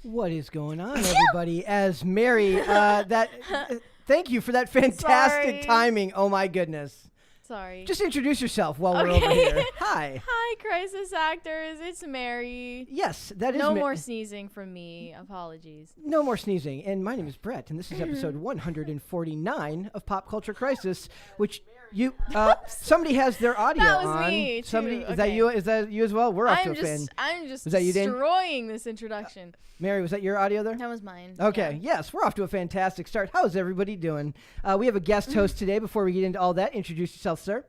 What is going on, everybody? As Mary, thank you for that fantastic timing. Oh my goodness. Sorry. Just introduce yourself while we're over here. Hi. Hi, crisis actors. It's Mary. Yes, that is. No more sneezing from me. Apologies. No more sneezing. And my name is Brett, and this is episode 149 of Pop Culture Crisis, which somebody has their audio that was on. Me too. Somebody okay. Is that you? Is that you as well? We're off to a fan. I'm just Was that you, Dane? destroying this introduction. Mary, was that your audio there? That was mine. Okay, yes, we're off to a fantastic start. How's everybody doing? We have a guest host today. Before we get into all that, introduce yourself, sir.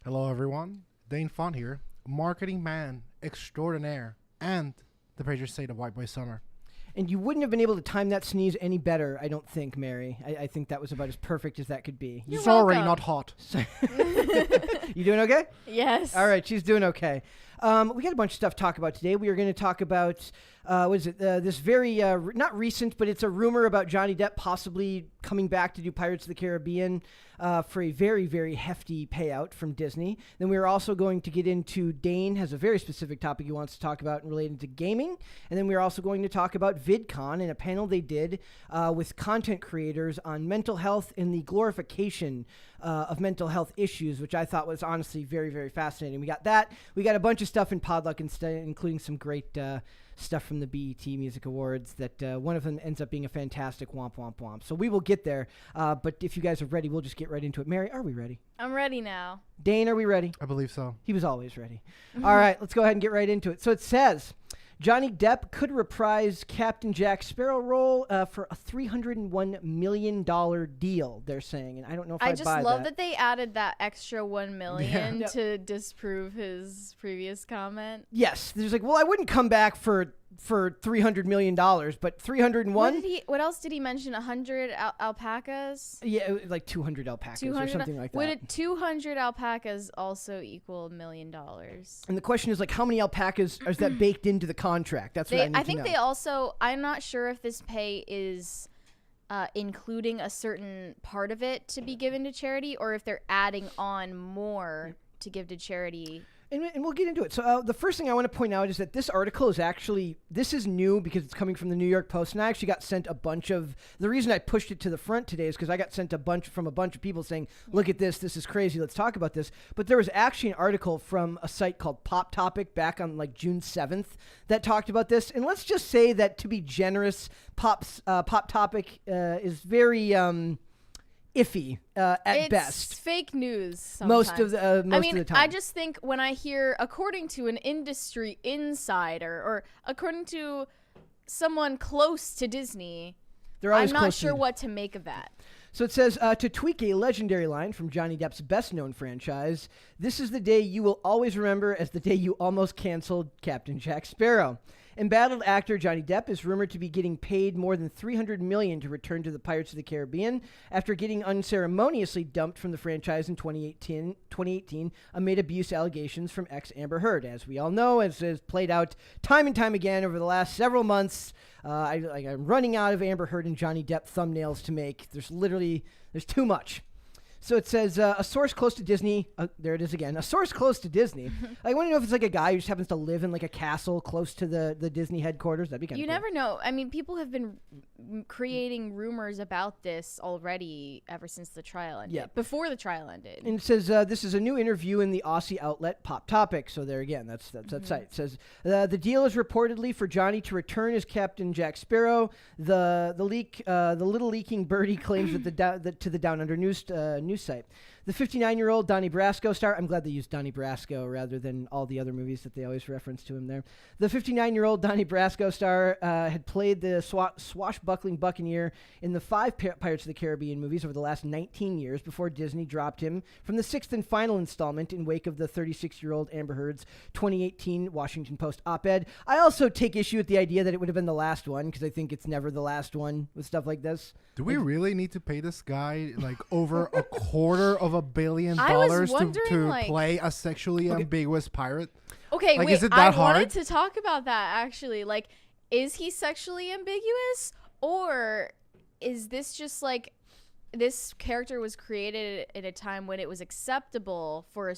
Hello, everyone. Dane Font here, marketing man extraordinaire, and the Patriots say the White Boy Summer. And you wouldn't have been able to time that sneeze any better, I don't think, Mary. I think that was about as perfect as that could be. You're Sorry, welcome. not hot. You doing okay? Yes. All right, she's doing okay. We got a bunch of stuff to talk about today. We are going to talk about, this very, not recent, but it's a rumor about Johnny Depp possibly coming back to do Pirates of the Caribbean for a very, very hefty payout from Disney. Then we are also going to get into Dane has a very specific topic he wants to talk about related to gaming. And then we're also going to talk about VidCon and a panel they did with content creators on mental health and the glorification of mental health issues, which I thought was honestly very, very fascinating. We got that. We got a bunch of stuff in Podluck instead, including some great stuff from the BET Music Awards that one of them ends up being a fantastic womp womp womp. So we will get there. But if you guys are ready, we'll just get right into it. Mary, are we ready? I'm ready now. Dane, are we ready? I believe so. He was always ready. All right, let's go ahead and get right into it. So it says Johnny Depp could reprise Captain Jack Sparrow role for a $301 million deal, they're saying. And I don't know if I just buy love that they added that extra $1 million Yeah. to disprove his previous comment. Yes. There's like, well, I wouldn't come back for $300 million, but 301? What else did he mention? 100 alpacas? Yeah, it was like 200 alpacas or something like that. Would 200 alpacas also equal $1 million? And the question is, like, how many alpacas is that baked into the contract? That's what I need to know. I think they also, I'm not sure if this pay is including a certain part of it to be given to charity or if they're adding on more to give to charity. And we'll get into it. So the first thing I want to point out is that this article is actually, this is new because it's coming from the New York Post. And I actually got sent a bunch of, the reason I pushed it to the front today is because I got sent a bunch of people saying, look at this is crazy, let's talk about this. But there was actually an article from a site called Pop Topic back on like June 7th that talked about this. And let's just say that, to be generous, Pop Topic is very iffy at best. It's fake news sometimes. Most of the time. I just think when I hear, according to an industry insider or according to someone close to Disney, I'm not sure what to make of that. So it says, to tweak a legendary line from Johnny Depp's best-known franchise, this is the day you will always remember as the day you almost canceled Captain Jack Sparrow. Embattled actor Johnny Depp is rumored to be getting paid more than $300 million to return to the Pirates of the Caribbean after getting unceremoniously dumped from the franchise in 2018 amid abuse allegations from ex-Amber Heard. As we all know, as has played out time and time again over the last several months, I'm running out of Amber Heard and Johnny Depp thumbnails to make. There's too much. So it says, a source close to Disney, there it is again, a source close to Disney. I want to know if it's like a guy who just happens to live in like a castle close to the Disney headquarters. That'd be kind of cool. You never know. I mean, people have been creating rumors about this already ever since the trial ended. Yeah. Before the trial ended. And it says, this is a new interview in the Aussie outlet Pop Topic. So there again, that's that site. It says, the deal is reportedly for Johnny to return as Captain Jack Sparrow. The little leaking birdie claims that to the Down Under news site. The 59-year-old Donnie Brasco star, I'm glad they used Donnie Brasco rather than all the other movies that they always reference to him there. The 59-year-old Donnie Brasco star had played the swashbuckling buccaneer in the 5 Pirates of the Caribbean movies over the last 19 years before Disney dropped him from the 6th and final installment in wake of the 36-year-old Amber Heard's 2018 Washington Post op-ed. I also take issue with the idea that it would have been the last one because I think it's never the last one with stuff like this. Do we really need to pay this guy like over $250 million to play a sexually ambiguous pirate? Okay, like, wait, is it I that hard? wanted to talk about that actually. Like, is he sexually ambiguous or is this just like this character was created at a time when it was acceptable for a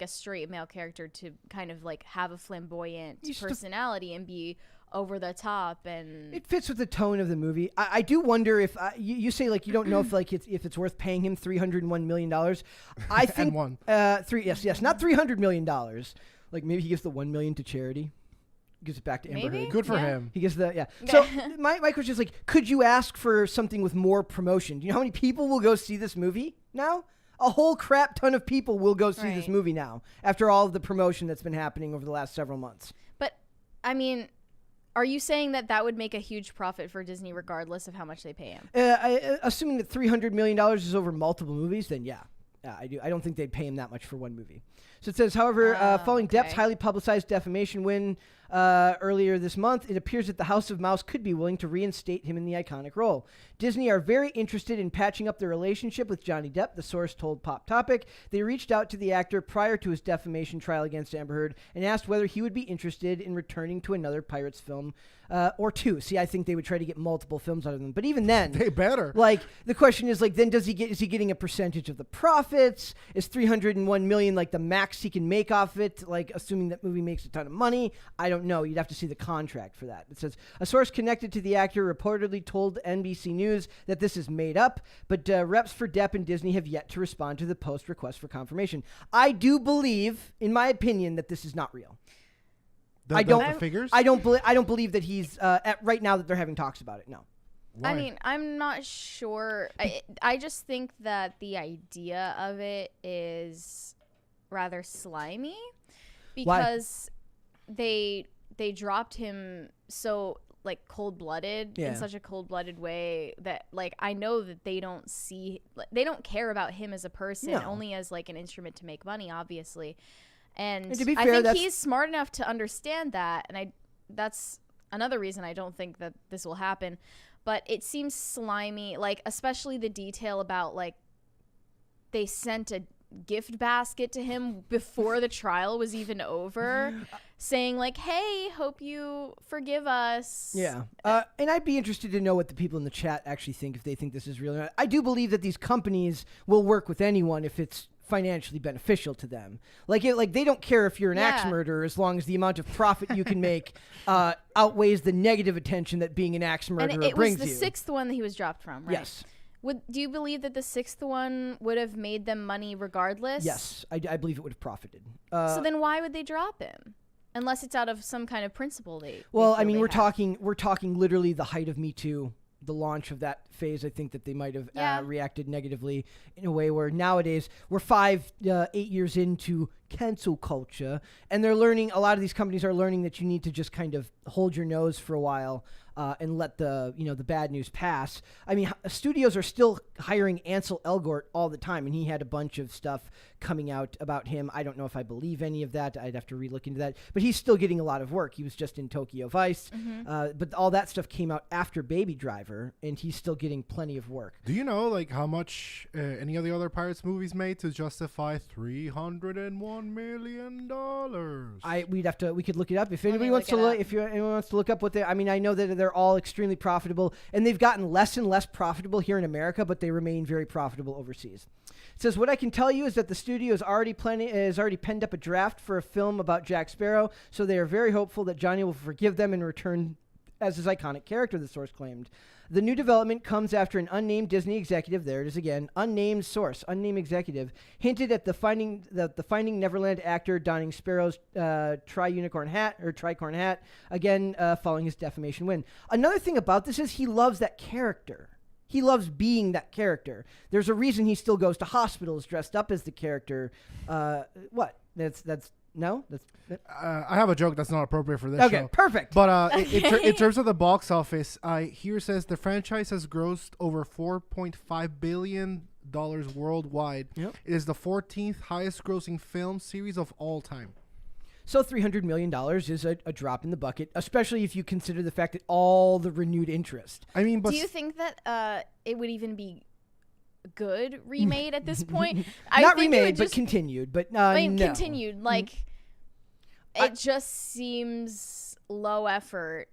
straight male character to kind of like have a flamboyant personality and be over the top, and it fits with the tone of the movie. I do wonder if you say like you don't know if like if it's worth paying him $301 million. I think yes, not $300 million. Like maybe he gives the $1 million to charity, gives it back to Amber Heard. Good for him. He gives So my question is like, could you ask for something with more promotion? Do you know how many people will go see this movie now? A whole crap ton of people will go see this movie now after all of the promotion that's been happening over the last several months. But I mean, are you saying that would make a huge profit for Disney regardless of how much they pay him? Assuming that $300 million is over multiple movies, then yeah, I do. I don't think they'd pay him that much for one movie. So it says, however, following Depp's highly publicized defamation win earlier this month, it appears that the House of Mouse could be willing to reinstate him in the iconic role. Disney are very interested in patching up their relationship with Johnny Depp, the source told Pop Topic. They reached out to the actor prior to his defamation trial against Amber Heard and asked whether he would be interested in returning to another Pirates film or two. See, I think they would try to get multiple films out of them. But even then, they better. Like, the question is, like, then is he getting a percentage of the profits? Is $301 million like the max he can make off it? Like, assuming that movie makes a ton of money? I don't know. You'd have to see the contract for that. It says, a source connected to the actor reportedly told NBC News that this is made up, but reps for Depp and Disney have yet to respond to the post request for confirmation. I do believe, in my opinion, that this is not real. The figures? I don't believe that he's at right now that they're having talks about it. No. Why? I mean, I'm not sure. I just think that the idea of it is rather slimy because they dropped him so like cold-blooded in such a cold-blooded way that like I know that they don't care about him as a person, only as like an instrument to make money, obviously. And to be fair, I think he's smart enough to understand that, and that's another reason I don't think that this will happen. But it seems slimy, like especially the detail about like they sent a gift basket to him before the trial was even over, saying like, "Hey, hope you forgive us." Yeah, and I'd be interested to know what the people in the chat actually think, if they think this is real or not. I do believe that these companies will work with anyone if it's financially beneficial to them. Like they don't care if you're an axe murderer as long as the amount of profit you can make outweighs the negative attention that being an axe murderer brings you. And it was the sixth one that he was dropped from, right? Yes. Do you believe that the sixth one would have made them money regardless? Yes, I believe it would have profited. So then why would they drop him? Unless it's out of some kind of principle we're talking literally the height of Me Too. The launch of that phase, I think that they might have reacted negatively in a way where nowadays we're 8 years into cancel culture, and they're learning. A lot of these companies are learning that you need to just kind of hold your nose for a while and let the bad news pass. I mean, studios are still hiring Ansel Elgort all the time, and he had a bunch of stuff coming out about him. I don't know if I believe any of that. I'd have to re-look into that. But he's still getting a lot of work. He was just in Tokyo Vice. But all that stuff came out after Baby Driver, and he's still getting plenty of work. Do you know like how much any of the other Pirates movies made to justify $301 million? We could look it up if anybody wants to look. If anyone wants to look up what they, I mean, I know that they're all extremely profitable, and they've gotten less and less profitable here in America, but they remain very profitable overseas. It says, what I can tell you is that the studio is already penned up a draft for a film about Jack Sparrow, so they are very hopeful that Johnny will forgive them and return as his iconic character, the source claimed. The new development comes after an unnamed Disney executive, there it is again, unnamed source, unnamed executive, hinted at the Finding Neverland actor donning Sparrow's tricorn hat, again, following his defamation win. Another thing about this is he loves that character. He loves being that character. There's a reason he still goes to hospitals dressed up as the character. What? I have a joke that's not appropriate for this show. Okay, perfect. But in terms of the box office, here says the franchise has grossed over $4.5 billion worldwide. Yep. It is the 14th highest grossing film series of all time. So $300 million is a drop in the bucket, especially if you consider the fact that all the renewed interest. I mean, but do you think that it would even be good remade at this point? Not remade, but continued. But no. Continued, like it just seems low effort.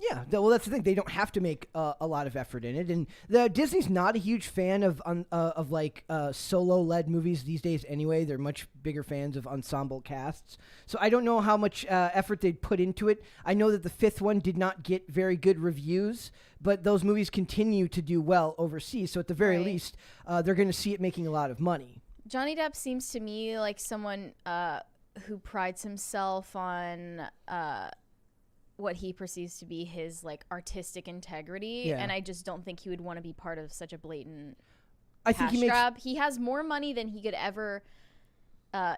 Yeah, well, that's the thing. They don't have to make a lot of effort in it, and Disney's not a huge fan of solo-led movies these days. Anyway, they're much bigger fans of ensemble casts. So I don't know how much effort they'd put into it. I know that the fifth one did not get very good reviews, but those movies continue to do well overseas. So at the very least, they're going to see it making a lot of money. Johnny Depp seems to me like someone who prides himself on what he perceives to be his like artistic integrity, and I just don't think he would want to be part of such a blatant cash grab. He has more money than he could ever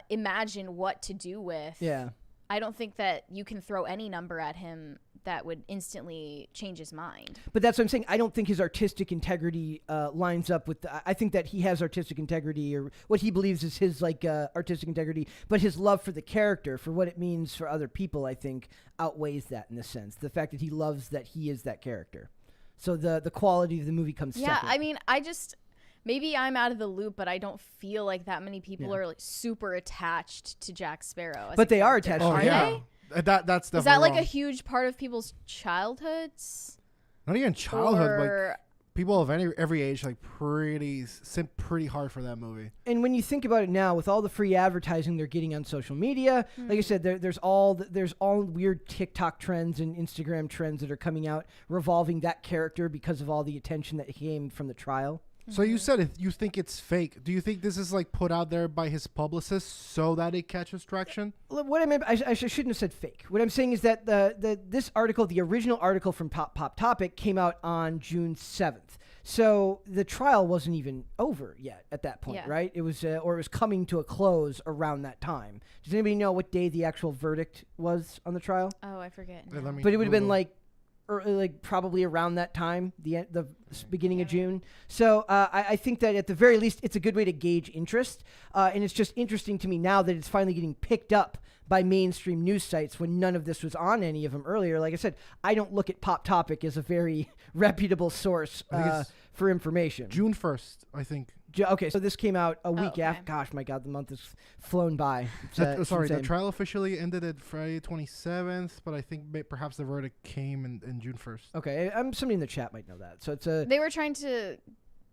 imagine what to do with. Yeah, I don't think that you can throw any number at him that would instantly change his mind. But that's what I'm saying. I don't think his artistic integrity lines up with I think that he has artistic integrity, or what he believes is his artistic integrity, but his love for the character, for what it means for other people, I think outweighs that in a sense. The fact that he loves that he is that character. So the quality of the movie comes second. I mean, maybe I'm out of the loop, but I don't feel like that many people are like super attached to Jack Sparrow. But they are attached. Are they? That's definitely Is that like wrong. a huge part of people's childhoods? Not even childhood, like people of every age, like pretty hard for that movie. And when you think about it now, with all the free advertising they're getting on social media, like I said, there's all weird TikTok trends and Instagram trends that are coming out revolving that character because of all the attention that came from the trial. So you said you think it's fake. Do you think this is like put out there by his publicist so that it catches traction? What I meant, I shouldn't have said fake. What I'm saying is that this article, the original article from Pop Topic, came out on June 7th. So the trial wasn't even over yet at that point, right? It was, or it was coming to a close around that time. Does anybody know what day the actual verdict was on the trial? Oh, I forget. But it would have been like probably around that time, the beginning of June. So I think that at the very least, it's a good way to gauge interest. And it's just interesting to me now that it's finally getting picked up by mainstream news sites when none of this was on any of them earlier. Like I said, I don't look at Pop Topic as a very reputable source for information. June 1st, I think. Okay, so this came out a week after. Gosh, my God, the month has flown by. Sorry, the trial officially ended at Friday 27th, but I think perhaps the verdict came in June 1st. Okay, somebody in the chat might know that. So it's They were trying to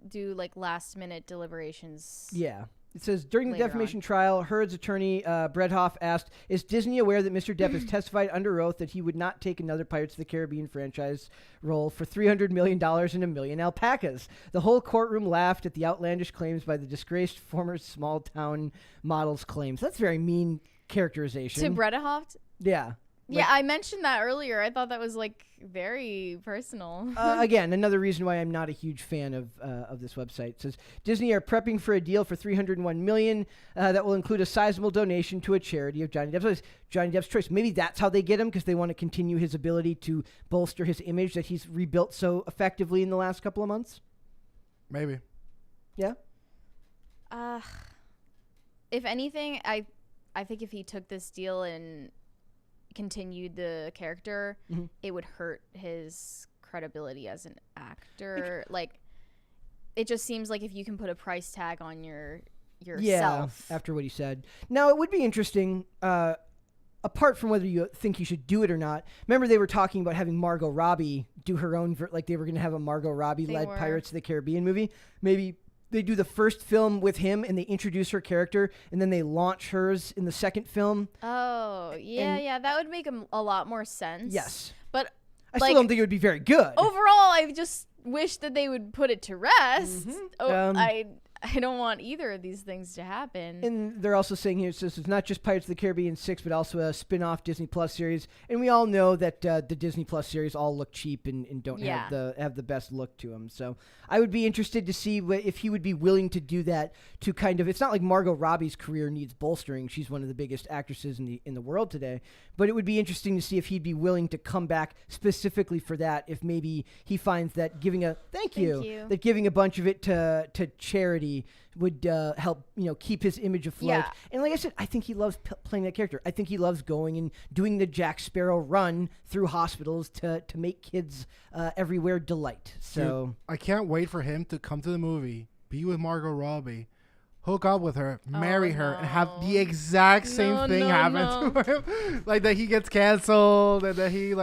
do like last minute deliberations. Yeah. It says, during the defamation trial, Heard's attorney, Brett Hoff, asked, is Disney aware that Mr. Depp has testified under oath that he would not take another Pirates of the Caribbean franchise role for $300 million and a million alpacas? The whole courtroom laughed at the outlandish claims by the disgraced former small-town model's claims. That's very mean characterization. To Brett Hoff? Yeah. Yeah, I mentioned that earlier. I thought that was like very personal. Again, another reason why I'm not a huge fan of this website. It says Disney are prepping for a deal for $301 million that will include a sizable donation to a charity of Johnny Depp's. So Johnny Depp's choice. Maybe that's how they get him, because they want to continue his ability to bolster his image that he's rebuilt so effectively in the last couple of months. Maybe. Yeah. If anything, I think if he took this deal and continued the character, it would hurt his credibility as an actor. Like, it just seems like if you can put a price tag on yourself. After what he said. Now, it would be interesting, apart from whether you think you should do it or not. Remember, they were talking about having Margot Robbie do her own, like they were going to have a Margot Robbie-led Pirates of the Caribbean movie. Maybe they do the first film with him and they introduce her character, and then they launch hers in the second film. Oh, yeah, that would make a lot more sense. Yes. But I still don't think it would be very good. Overall, I just wish that they would put it to rest. I don't want either of these things to happen. And they're also saying here, it says it's not just Pirates of the Caribbean 6, but also a spin-off Disney Plus series. And we all know that the Disney Plus series all look cheap and don't have the best look to them. So I would be interested to see if he would be willing to do that to kind of, it's not like Margot Robbie's career needs bolstering. She's one of the biggest actresses in the world today. But it would be interesting to see if he'd be willing to come back specifically for that, if maybe he finds that giving a that giving a bunch of it to charity would help keep his image afloat. Yeah. And like I said, I think he loves playing that character. I think he loves going and doing the Jack Sparrow run through hospitals to make kids everywhere delight. So dude, I can't wait for him to come to the movie, be with Margot Robbie, hook up with her, marry her, and have the exact same thing happen to him. Like that he gets canceled, and that he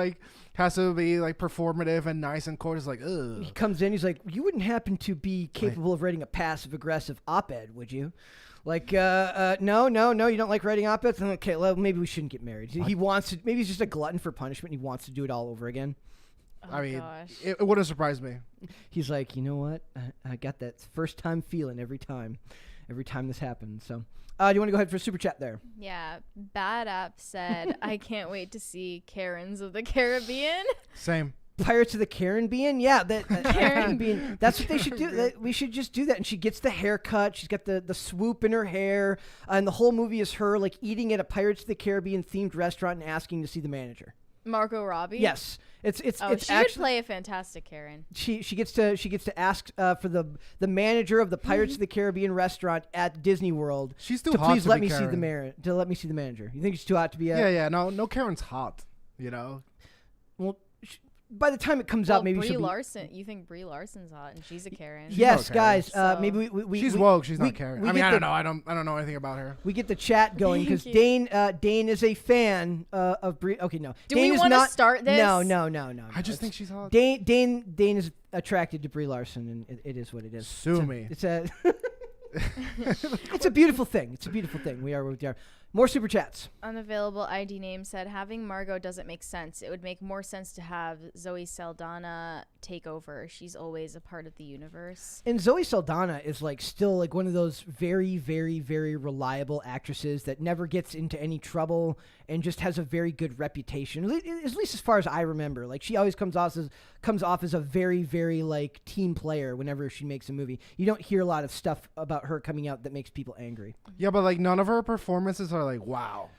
has to be like performative and nice, and Court is like, ugh. He comes in, he's like, you wouldn't happen to be capable of writing a passive-aggressive op-ed, would you? Like, no, you don't like writing op-eds? Okay, well, maybe we shouldn't get married. He wants to, maybe he's just a glutton for punishment. He wants to do it all over again. Oh, I mean, gosh. it wouldn't surprise me. He's like, you know what? I got that first-time feeling every time this happens. So, do you want to go ahead for a super chat there? Yeah, Bad App said, I can't wait to see Karens of the Caribbean. Same. Pirates of the Caribbean? Yeah, Caribbean. That's what they should do. We should just do that. And she gets the haircut. She's got the swoop in her hair. And the whole movie is her like eating at a Pirates of the Caribbean themed restaurant and asking to see the manager. Margot Robbie? Yes. It's she actually, would play a fantastic Karen. She gets to ask for the manager of the Pirates of the Caribbean restaurant at Disney World. She's too to hot please to let be me see Karen. let me see the manager. You think she's too hot to be a Yeah. No Karen's hot. You know. Well, by the time it comes out, maybe Brie she'll be. Larson. You think Brie Larson's hot and she's a Karen? Yes, okay. guys. So- Maybe we She's we, woke. She's we- not Karen. we I mean, get I the- don't know. I don't know anything about her. We get the chat going because Thank you. Dane is a fan of Brie. Okay, no. Do Dane we is want to not- start this? No. I just think she's hot. Dane is attracted to Brie Larson, and it is what it is. Sue me. It's a it's a beautiful thing. It's a beautiful thing. We are what we are. More super chats. Unavailable ID name said, having Margot doesn't make sense. It would make more sense to have Zoe Saldana take over. She's always a part of the universe. And Zoe Saldana is like still like one of those very, very, very reliable actresses that never gets into any trouble and just has a very good reputation. At least as far as I remember. Like she always comes off as a very, very like team player whenever she makes a movie. You don't hear a lot of stuff about her coming out that makes people angry. Yeah, but like none of her performances are like wow.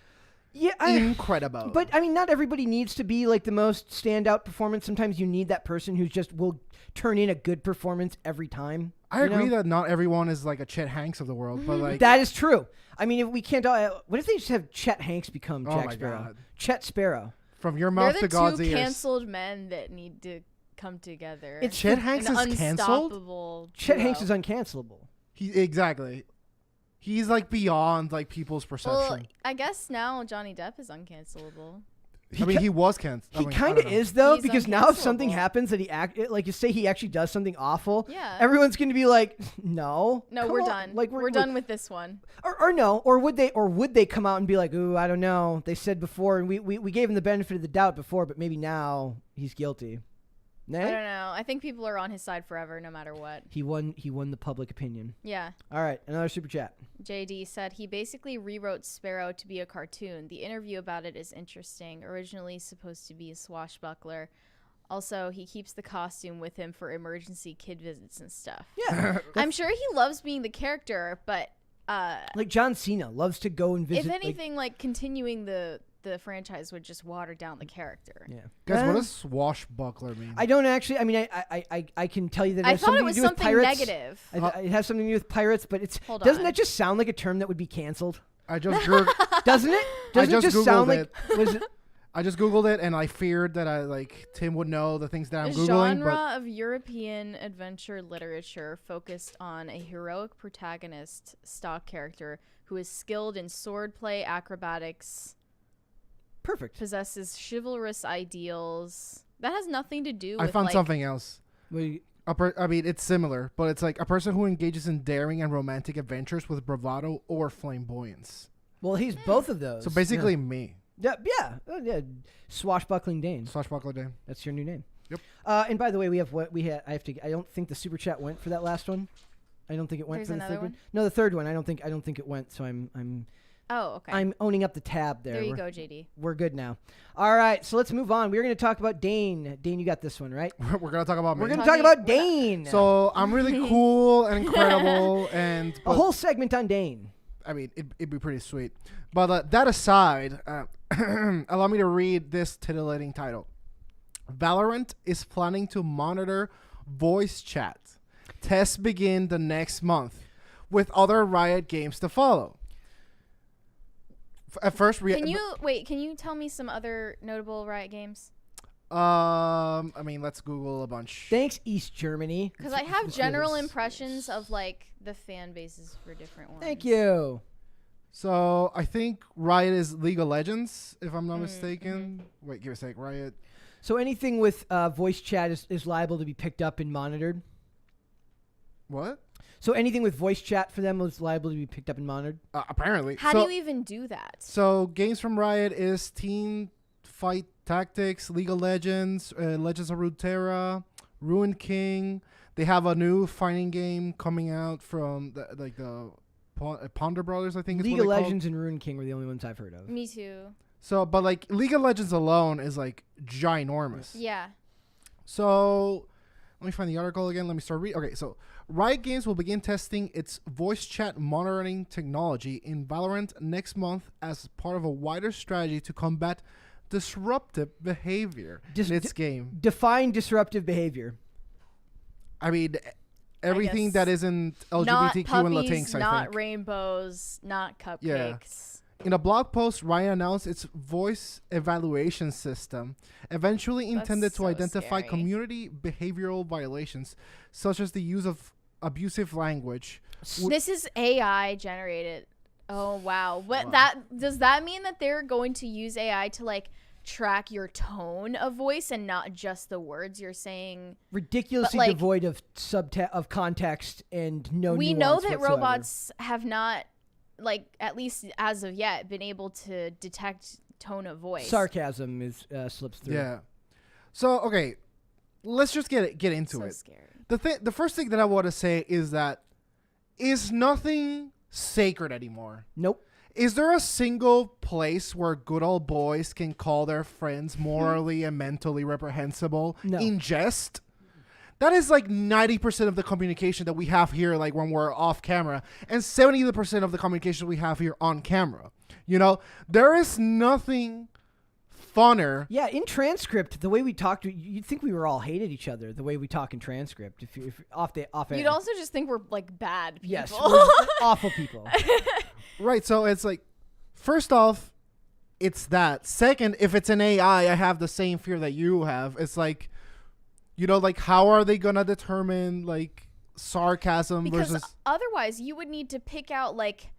Yeah, Incredible. But I mean, not everybody needs to be like the most standout performance. Sometimes you need that person who just will turn in a good performance every time. I agree that not everyone is like a Chet Hanks of the world, but like That is true. I mean, if we can't. What if they just have Chet Hanks become Oh Jack my Sparrow? God. Chet Sparrow. from your They're mouth the to God's two ears. canceled men that need to come together. It's Chet Hanks An is canceled. unstoppable Chet duo. Hanks is uncancelable. Exactly. He's like beyond like people's perception. Well, I guess now Johnny Depp is uncancelable. I mean, he was canceled. He kind of is though, He's because now if something uncancelable. happens that like you say he actually does something awful, Yeah. everyone's going to be like, no, No, come we're on. done. Like we're done with this one. Or no, or would they come out and be like, ooh, I don't know. They said before, and we gave him the benefit of the doubt before, but maybe now he's guilty. Nah? I don't know. I think people are on his side forever, no matter what. He won the public opinion. Yeah. All right, another super chat. JD said he basically rewrote Sparrow to be a cartoon. The interview about it is interesting. Originally supposed to be a swashbuckler. Also, he keeps the costume with him for emergency kid visits and stuff. Yeah. I'm sure he loves being the character, but Like John Cena loves to go and visit. if anything, like continuing the franchise would just water down the character. Yeah. Guys, what does swashbuckler mean? I don't actually. I mean, I can tell you that it I has thought something it was to do with something pirates. negative. It has something to do with pirates, but it's Hold doesn't on. that just sound like a term that would be canceled? I just Googled, Doesn't it? Doesn't just it just sound Googled like was it? I just Googled it, and I feared that Tim would know the things that I'm A Googling. genre But of European adventure literature focused on a heroic protagonist stock character who is skilled in swordplay, acrobatics, Perfect. possesses chivalrous ideals. That has nothing to do with I found like, something else. We, I mean, it's similar, but it's like a person who engages in daring and romantic adventures with bravado or flamboyance. well, he's both of those. So basically, me. yeah. Swashbuckling Dane. Swashbuckler Dane. That's your new name. Yep. And by the way, we have what we had. I don't think the super chat went for that last one. I don't think it went There's for the another third one. one? No, the third one. I don't think it went. So I'm Oh, okay. I'm owning up the tab there. there you We're- go, JD. We're good now. All right, so let's move on. We're going to talk about Dane. Dane, you got this one, right? We're gonna talk about me. We're going to Talking- talk about Dane. So I'm really cool and incredible, and a but, whole segment on Dane. I mean, it'd be pretty sweet. But that aside, allow me to read this titillating title. Valorant is planning to monitor voice chat. Tests begin the next month, with other Riot games to follow. At first, Can you tell me some other notable Riot games? I mean, let's Google a bunch. Thanks, East Germany. Because I have This general is- impressions of like the fan bases for different ones. Thank you. So I think Riot is League of Legends, if I'm not mistaken. Wait, give a sec. Riot. So anything with voice chat is liable to be picked up and monitored? What? So anything with voice chat for them is liable to be picked up and monitored? Apparently. How do you even do that? So games from Riot is Team Fight Tactics, League of Legends, Legends of Runeterra, Ruin King. They have a new fighting game coming out from the Ponder Brothers, I think. League is of what they Legends and Rune King were the only ones I've heard of. Me too. So, but like League of Legends alone is like ginormous. Yeah. So, let me find the article again. Let me start reading. Okay, so Riot Games will begin testing its voice chat monitoring technology in Valorant next month as part of a wider strategy to combat disruptive behavior in its game. Define disruptive behavior. I mean, everything guess that isn't LGBTQ Not and puppies, Latinx, I not think. rainbows, not cupcakes. In a blog post, Riot announced its voice evaluation system, eventually intended That's to so identify scary. community behavioral violations, such as the use of abusive language. This is AI generated. Oh wow. What Wow. that does that mean that they're going to use AI to like track your tone of voice and not just the words you're saying? Ridiculously like, devoid of of context and no We know nuance that whatsoever. robots have not, like, at least as of yet, been able to detect tone of voice. Sarcasm is slips through. Yeah. So, okay, let's just get into So it. scary. The first thing that I want to say is that is nothing sacred anymore. Nope. Is there a single place where good old boys can call their friends morally and mentally reprehensible No. in jest? That is like 90% of the communication that we have here, like when we're off camera, and 70% of the communication we have here on camera. You know, there is nothing funner. Yeah, in transcript, the way we talked, you'd think we were all hated each other. The way we talk in transcript, if off air. You'd also just think we're like bad people. yes, we're awful people. Right, so it's like, first off, it's that. Second, if it's an AI, I have the same fear that you have. It's like, you know, like, how are they going to determine, like, sarcasm Because versus... otherwise you would need to pick out like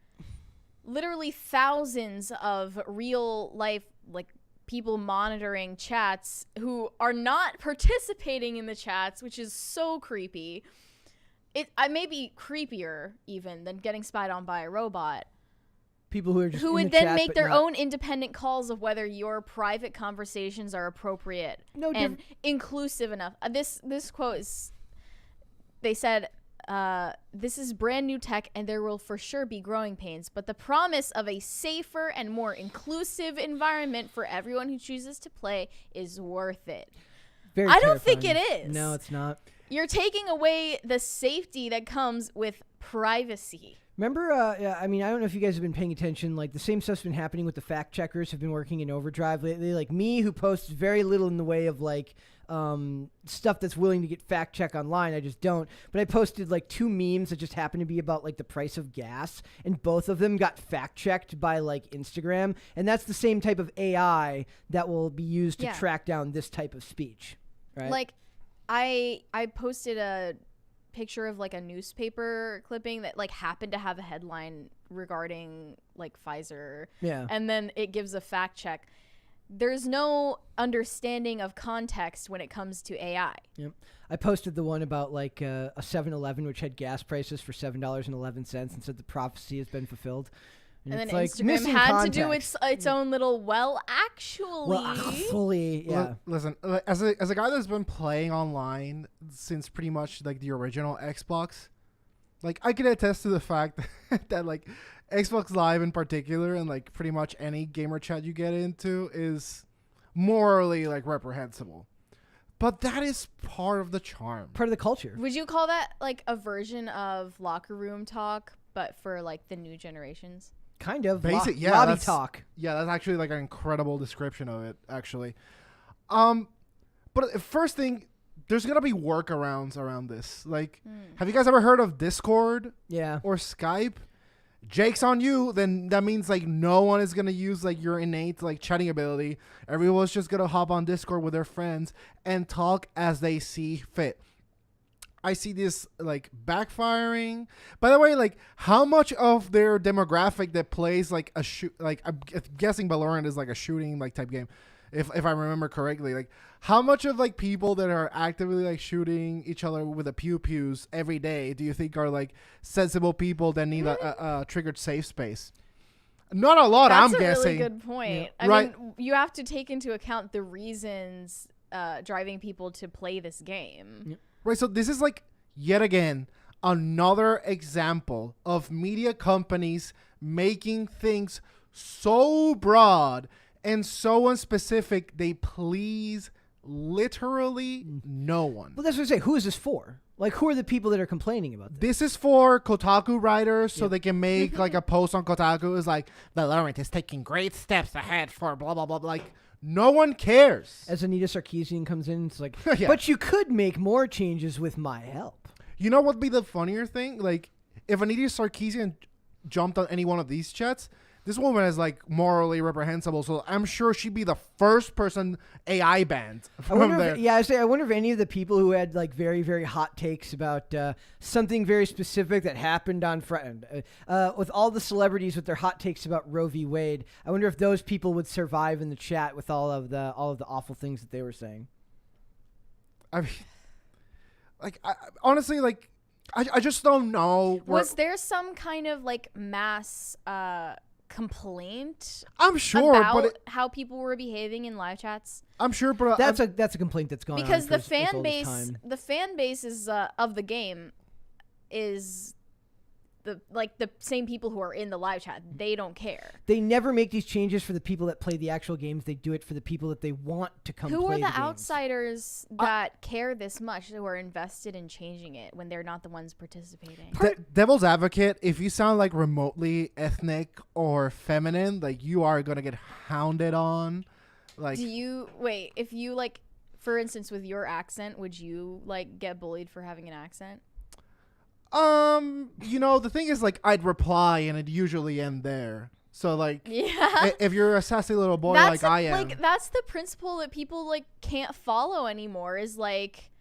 literally thousands of real life like people monitoring chats who are not participating in the chats, which is so creepy. I may be creepier even than getting spied on by a robot. People who are just Who in would the then chat, make but their not- own independent calls of whether your private conversations are appropriate No and inclusive enough. This quote is, they said, this is brand new tech and there will for sure be growing pains, but the promise of a safer and more inclusive environment for everyone who chooses to play is worth it. Very I don't think terrifying. it is. No, it's not. You're taking away the safety that comes with privacy. Remember, I mean, I don't know if you guys have been paying attention. Like, the same stuff's been happening with the fact checkers have been working in overdrive lately. Like me, who posts very little in the way of, like, stuff that's willing to get fact check online. I just don't. But I posted, like, 2 memes that just happened to be about, like, the price of gas. And both of them got fact checked by, like, Instagram. And that's the same type of AI that will be used to Yeah. track down this type of speech. Right? Like, I posted a picture of like a newspaper clipping that like happened to have a headline regarding like Pfizer, yeah. and then it gives a fact check. There's no understanding of context when it comes to AI. Yep. I posted the one about like a 7-Eleven which had gas prices for $7.11 and said the prophecy has been fulfilled. And then it's like Instagram missing had to do context. its own little actually. Well, fully, yeah. Listen, as a guy that's been playing online since pretty much like the original Xbox, like I can attest to the fact that like Xbox Live in particular and like pretty much any gamer chat you get into is morally like reprehensible. But that is part of the charm. Part of the culture. Would you call that like a version of locker room talk, but for like the new generations? Kind of. Basic, yeah, lobby that's- talk. Yeah, that's actually like an incredible description of it, actually. But the first thing, there's gonna be workarounds around this. Like, have you guys ever heard of Discord Yeah. or Skype? Jake's on you, then that means like no one is gonna use like your innate like chatting ability. Everyone's just gonna hop on Discord with their friends and talk as they see fit. I see this like backfiring. By the way, like how much of their demographic that plays like a shoot, like I'm guessing Valorant is like a shooting like type game. if I remember correctly. Like, how much of like people that are actively like shooting each other with a pew-pews every day do you think are like sensible people that need a triggered safe space? Not a lot, That's I'm guessing. That's a really good point. Yeah. I mean, you have to take into account the reasons driving people to play this game. Yeah. Right, so this is like, yet again, another example of media companies making things so broad and so unspecific they please literally no one. Well, that's what I say. Who is this for? Like, who are the people that are complaining about this? This is for Kotaku writers so they can make like a post on Kotaku is like, Valorant is taking great steps ahead for blah, blah, blah. Like, no one cares. As Anita Sarkeesian comes in, it's like, Yeah. but you could make more changes with my help. You know what would be the funnier thing? Like, if Anita Sarkeesian jumped on any one of these chats, this woman is like morally reprehensible, so I'm sure she'd be the first person AI banned I wonder from there. I wonder if any of the people who had like very, very hot takes about something very specific that happened on Friday, with all the celebrities with their hot takes about Roe v. Wade, I wonder if those people would survive in the chat with all of the awful things that they were saying. I mean, like, honestly, like, I just don't know. Was there some kind of like mass complaint I'm sure, about how people were behaving in live chats? I'm sure, but That's a complaint that's gone Because on the for fan all this base, time. the fan base is of the game is the same people who are in the live chat. They don't care. They never make these changes for the people that play the actual games. They do it for the people that they want to come Who play are the games. outsiders that care this much, who are invested in changing it when they're not the ones participating? Devil's advocate, if you sound like remotely ethnic or feminine, like, you are gonna get hounded on. Like, if you like, for instance, with your accent, would you like get bullied for having an accent? you know, the thing is, like, I'd reply and it'd usually end there. So, like, Yeah. if you're a sassy little boy like I am, like, that's the principle that people like can't follow anymore. Is like,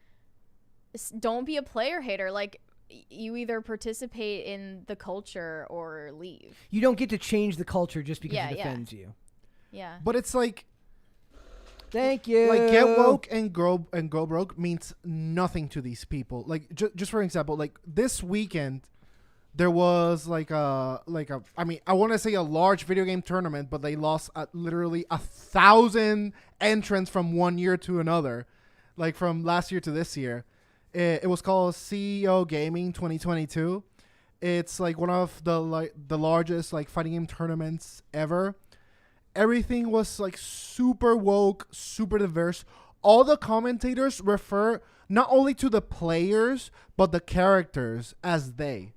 don't be a player hater. Like, you either participate in the culture or leave. You don't get to change the culture just because it Yeah. offends you. Yeah. but it's like, Thank you. like, get woke and go broke means nothing to these people. Like, just for example, like, this weekend there was like a I mean, I want to say a large video game tournament, but they lost literally 1,000 entrants from one year to another, like from last year to this year. It was called CEO Gaming 2022. It's like one of the largest like fighting game tournaments ever. Everything was like super woke, super diverse. All the commentators refer not only to the players but the characters as they.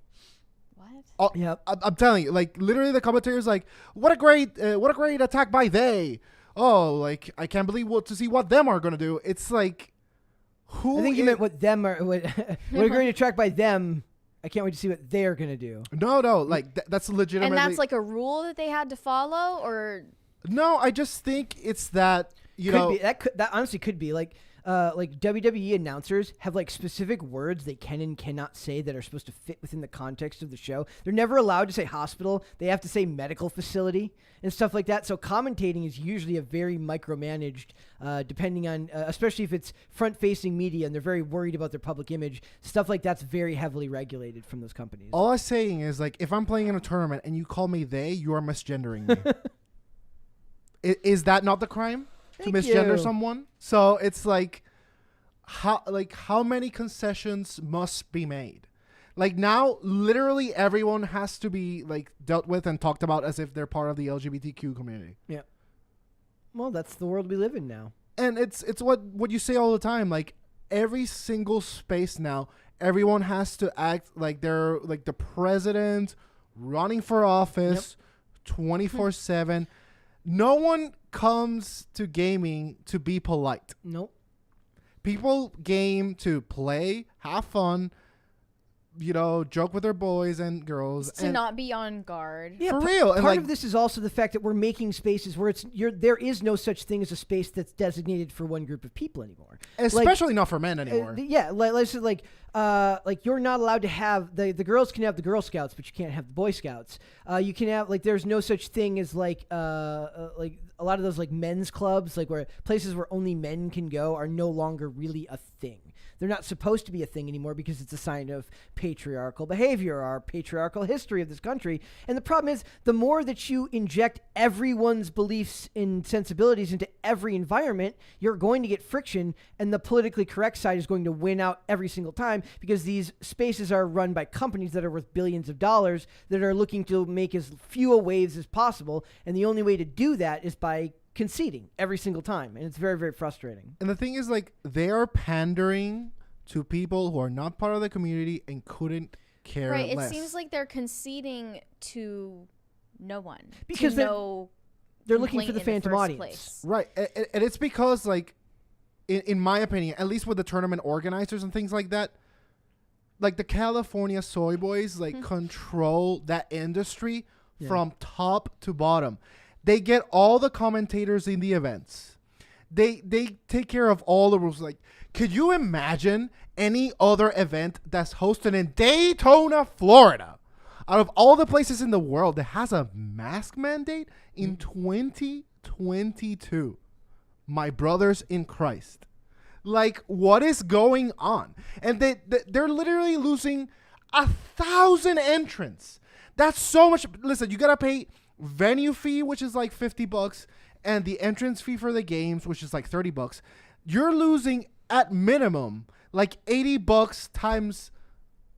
What? Yep. I'm telling you, like, literally the commentators like, what a great attack by they. Oh, like, I can't believe to see what them are gonna do. It's like, who? I think you meant what them are. What a great attack by them. I can't wait to see what they're gonna do. No, like that's legitimately. And that's like a rule that they had to follow, or no. I just think it's that that honestly could be like WWE announcers have like specific words they can and cannot say that are supposed to fit within the context of the show. They're never allowed to say hospital. They have to say medical facility and stuff like that. So commentating is usually a very micromanaged, depending on, especially if it's front-facing media and they're very worried about their public image. Stuff like that's very heavily regulated from those companies. All I'm saying is, like, if I'm playing in a tournament and you call me they, you are misgendering me. Is that not the crime? To misgender someone? So it's like how many concessions must be made? Like, now literally everyone has to be like dealt with and talked about as if they're part of the LGBTQ community. Yeah. Well, that's the world we live in now. And it's what you say all the time. Like, every single space now, everyone has to act like they're like the president running for office 24/7. No one comes to gaming to be polite. Nope. People game to play, have fun, joke with their boys and girls. To not be on guard. Yeah, for real. And part of this is also the fact that we're making spaces where there is no such thing as a space that's designated for one group of people anymore. Especially not for men anymore. Let's say like you're not allowed to have the girls can have the Girl Scouts, but you can't have the Boy Scouts. You can have there's no such thing as like a lot of those like men's clubs, like where places where only men can go are no longer really a thing. They're not supposed to be a thing anymore because it's a sign of patriarchal behavior, our patriarchal history of this country. And the problem is, the more that you inject everyone's beliefs and sensibilities into every environment, you're going to get friction, and the politically correct side is going to win out every single time because these spaces are run by companies that are worth billions of dollars that are looking to make as few waves as possible. And the only way to do that is by conceding every single time, and it's very, very frustrating. And the thing is, like, they are pandering to people who are not part of the community and couldn't care Right, less. it seems like they're conceding to no one. Because they're looking for the phantom audience. Place. Right, and it's because, like, in my opinion, at least with the tournament organizers and things like that, like the California Soy Boys, like, control that industry from top to bottom. They get all the commentators in the events. They take care of all the rules. Like, could you imagine any other event that's hosted in Daytona, Florida, out of all the places in the world that has a mask mandate in 2022? My brothers in Christ. Like, what is going on? And they're literally losing 1,000 entrants. That's so much. Listen, you got to pay venue fee, which is like $50, and the entrance fee for the games, which is like $30. You're losing at minimum like $80 times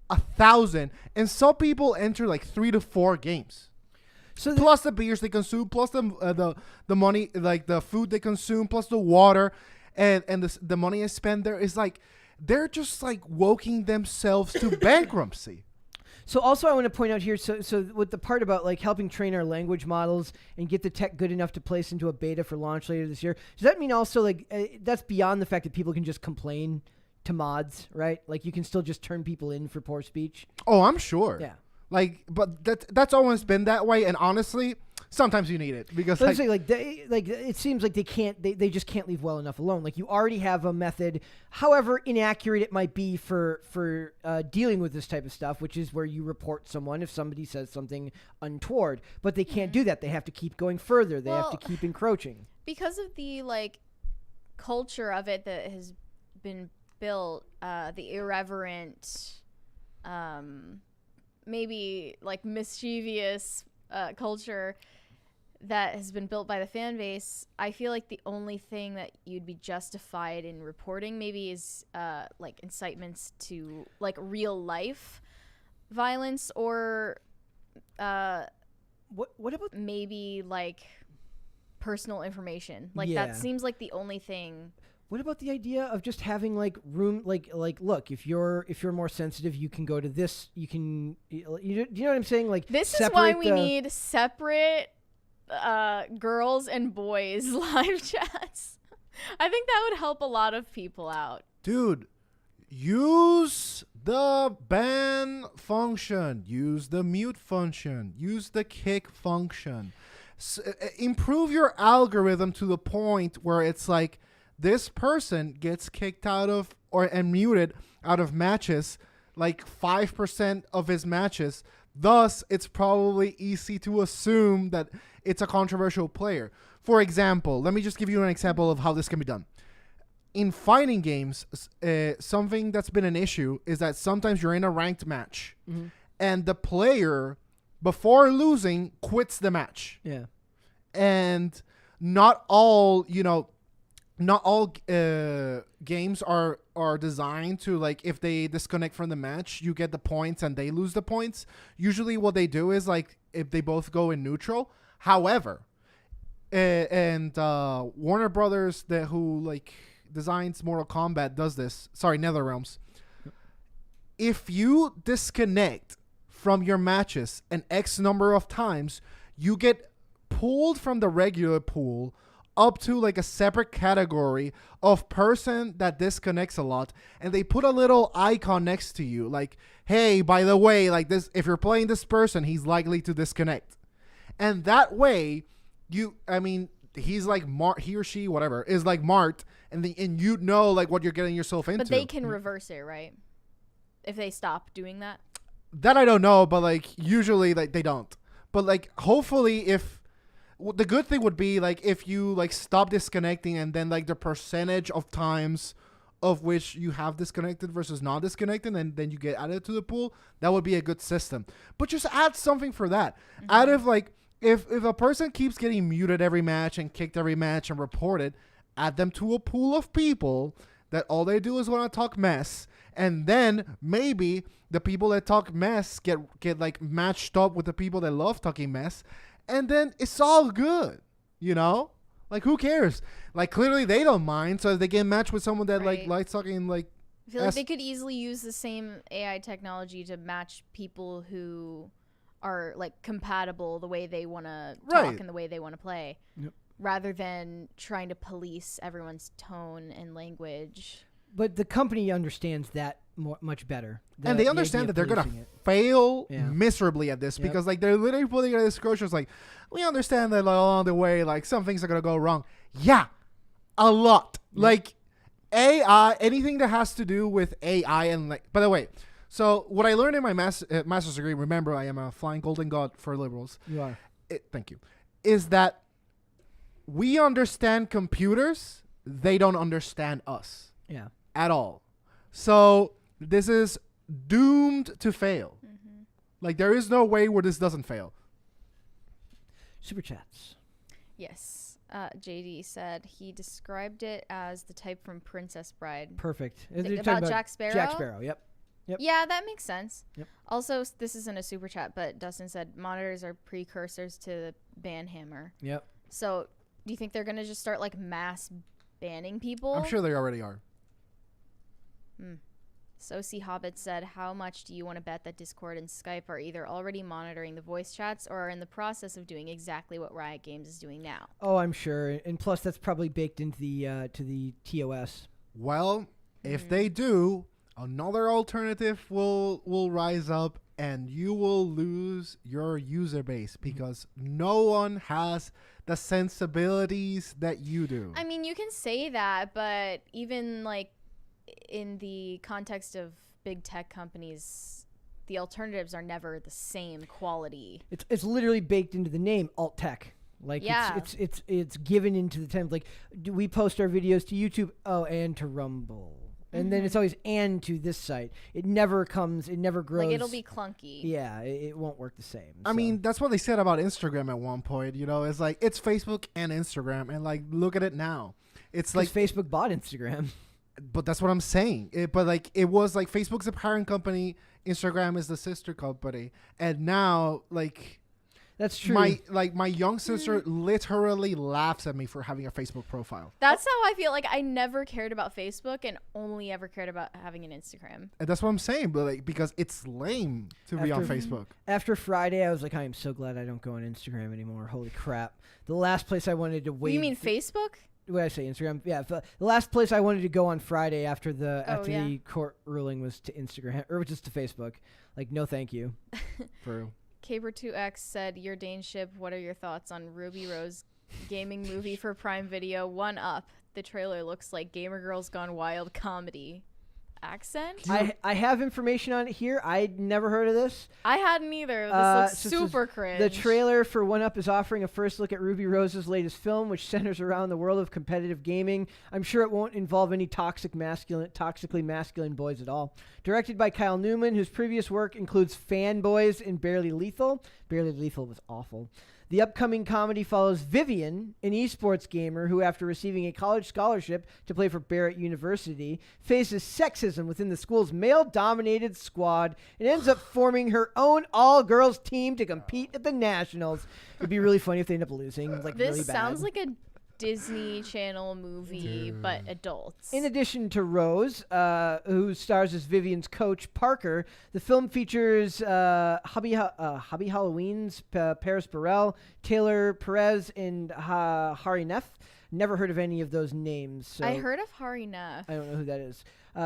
1,000, and some people enter like 3 to 4 games. So plus the beers they consume, plus the money, like the food they consume, plus the water, and the money I spend there is like they're just like woking themselves to bankruptcy. So also I want to point out here, so with the part about like helping train our language models and get the tech good enough to place into a beta for launch later this year, does that mean also like that's beyond the fact that people can just complain to mods, right? Like you can still just turn people in for poor speech? Oh, I'm sure. Yeah. Like, but that's always been that way, and honestly, sometimes you need it because it seems like they just can't leave well enough alone. Like you already have a method, however inaccurate it might be for dealing with this type of stuff, which is where you report someone if somebody says something untoward. But they can't do that. They have to keep going further. They have to keep encroaching because of the like culture of it that has been built. The irreverent, maybe like mischievous culture that has been built by the fan base. I feel like the only thing that you'd be justified in reporting maybe is like incitements to like real life violence, or what about maybe like personal information. Like Yeah. that seems like the only thing. What about the idea of just having like room, like look, if you're more sensitive, you can go to this. You can, do you know what I'm saying? Like This is why we need separate girls and boys live chats. I think that would help a lot of people out. dude, use the ban function, use the mute function, use the kick function. Improve your algorithm to the point where it's like this person gets kicked out of and muted out of matches, like 5% of his matches. Thus, it's probably easy to assume that it's a controversial player. For example, let me just give you an example of how this can be done. In fighting games, something that's been an issue is that sometimes you're in a ranked match, and the player, before losing, quits the match. Yeah. And not all games are designed to, like, if they disconnect from the match, you get the points and they lose the points. Usually what they do is, like, if they both go in neutral. However, Warner Brothers, who like designs Mortal Kombat, does this. Sorry, NetherRealms. If you disconnect from your matches an X number of times, you get pulled from the regular pool up to like a separate category of person that disconnects a lot, and they put a little icon next to you like, hey, by the way, like this, if you're playing this person, he's likely to disconnect. And that way he's like he or she, whatever, is like marked, and you know like what you're getting yourself into. But they can reverse it, right? If they stop doing that. That I don't know, but like usually like they don't. But like hopefully the good thing would be like if you like stop disconnecting, and then like the percentage of times of which you have disconnected versus not disconnected, and then you get added to the pool, that would be a good system. But just add something for that. Out of like if a person keeps getting muted every match and kicked every match and reported, add them to a pool of people that all they do is want to talk mess, and then maybe the people that talk mess get like matched up with the people that love talking mess, and then it's all good, you know? Like, who cares? Like, clearly they don't mind, so if they get matched with someone that like likes talking like, I feel like they could easily use the same AI technology to match people who are like compatible the way they want to talk and the way they want to play, rather than trying to police everyone's tone and language. But the company understands that much better. And they understand that they're going to fail miserably at this because like they're literally putting in disclosures like, we understand that along the way like some things are going to go wrong. Yeah, a lot. Like AI, anything that has to do with AI, and like, by the way, so what I learned in my master's degree, remember I am a flying golden god for liberals. You are. Thank you. Is that we understand computers, they don't understand us. Yeah. At all. So this is doomed to fail. Like there is no way where this doesn't fail. Super chats. Yes. JD said he described it as the type from Princess Bride. Perfect. About Jack Sparrow? Jack Sparrow, yep. Yeah, that makes sense. Yep. Also, this isn't a super chat, but Dustin said monitors are precursors to the ban hammer. Yep. So do you think they're going to just start like mass banning people? I'm sure they already are. Soci Hobbit said, how much do you want to bet that Discord and Skype are either already monitoring the voice chats or are in the process of doing exactly what Riot Games is doing now? Oh, I'm sure. And plus, that's probably baked into the to the TOS. Well, if they do, another alternative will rise up, and you will lose your user base because no one has the sensibilities that you do. I mean, you can say that, but even like in the context of big tech companies, the alternatives are never the same quality. It's literally baked into the name, alt tech. Like it's given into the template. Like, do we post our videos to YouTube? Oh, and to Rumble. And then it's always and to this site. It never grows. Like, it'll be clunky. Yeah, it won't work the same. I mean, that's what they said about Instagram at one point. You know, it's like, it's Facebook and Instagram. And, like, look at it now. It's like Facebook bought Instagram. But that's what I'm saying. But, like, it was like Facebook's a parent company. Instagram is the sister company. And now, like... That's true. My young sister literally laughs at me for having a Facebook profile. That's how I feel. Like, I never cared about Facebook and only ever cared about having an Instagram. And that's what I'm saying, but like, because it's lame to be on Facebook. After Friday, I was like, I am so glad I don't go on Instagram anymore. Holy crap! The last place I wanted to wait. You mean Facebook? What did I say? Instagram? Yeah. The last place I wanted to go on Friday after the court ruling was to Instagram or just to Facebook. Like, no, thank you. For real. Caber2X said, your Daneship, what are your thoughts on Ruby Rose gaming movie for Prime Video? One up. The trailer looks like Gamer Girls Gone Wild comedy. Accent? I have information on it here. I'd never heard of this. I hadn't either. This looks super cringe. The trailer for One Up is offering a first look at Ruby Rose's latest film, which centers around the world of competitive gaming. I'm sure it won't involve any toxically masculine boys at all. Directed by Kyle Newman, whose previous work includes Fanboys and Barely Lethal. Barely Lethal was awful. The upcoming comedy follows Vivian, an esports gamer who, after receiving a college scholarship to play for Barrett University, faces sexism within the school's male-dominated squad and ends up forming her own all-girls team to compete at the Nationals. It'd be really funny if they end up losing. Like, this really bad. Sounds like a Disney Channel movie, but adults. In addition to Rose, who stars as Vivian's coach, Parker, the film features Hubby Halloween's Paris Burrell, Taylor Perez, and Hari Neff. Never heard of any of those names. So I heard of Harina. I don't know who that is.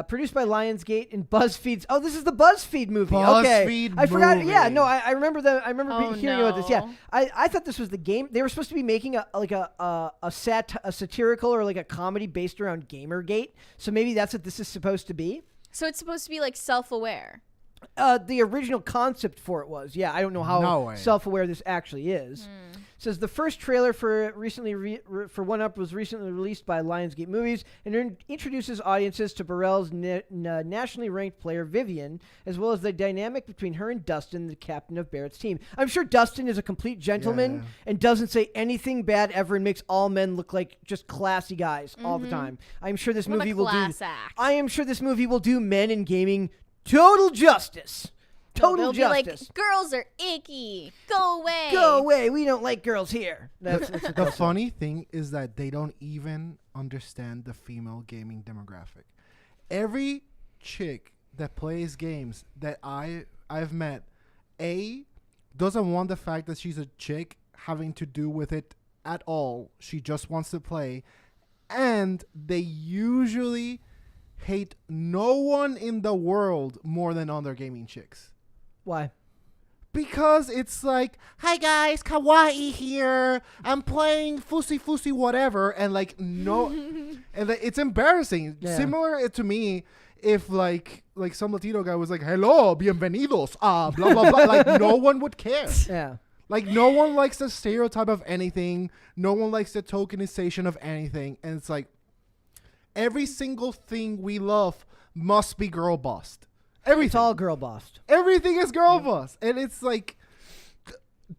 Produced by Lionsgate and BuzzFeed's. Oh, this is the BuzzFeed movie. Okay, BuzzFeed I forgot. movie. Yeah, no, I remember the. I remember Oh, hearing about this. Yeah, no. I thought this was the game. They were supposed to be making a satirical or like a comedy based around Gamergate. So maybe that's what this is supposed to be. So it's supposed to be like self-aware. The original concept for it was. Yeah, I don't know No how way. self-aware this actually is. Says the first trailer for for One Up was recently released by Lionsgate Movies and introduces audiences to Burrell's nationally ranked player Vivian, as well as the dynamic between her and Dustin, the captain of Barrett's team. I'm sure Dustin is a complete gentleman and doesn't say anything bad ever and makes all men look like just classy guys all the time. I'm sure this What movie a will do. class act. I am sure this movie will do men in gaming total justice. Total They'll justice. be like, girls are icky. Go away. Go away. We don't like girls here. That's what The funny thing is that they don't even understand the female gaming demographic. Every chick that plays games that I've met, doesn't want the fact that she's a chick having to do with it at all. She just wants to play. And they usually hate no one in the world more than other gaming chicks. Why? Because it's like, hi guys, kawaii here. I'm playing fussy whatever, and like no, and it's embarrassing. Yeah. Similar to me, if like some Latino guy was like, hello, bienvenidos, blah blah blah. Like no one would care. Yeah. Like no one likes the stereotype of anything. No one likes the tokenization of anything, and it's like every single thing we love must be girl bossed. Everything. It's all girl bossed. Everything is girl boss. And it's like,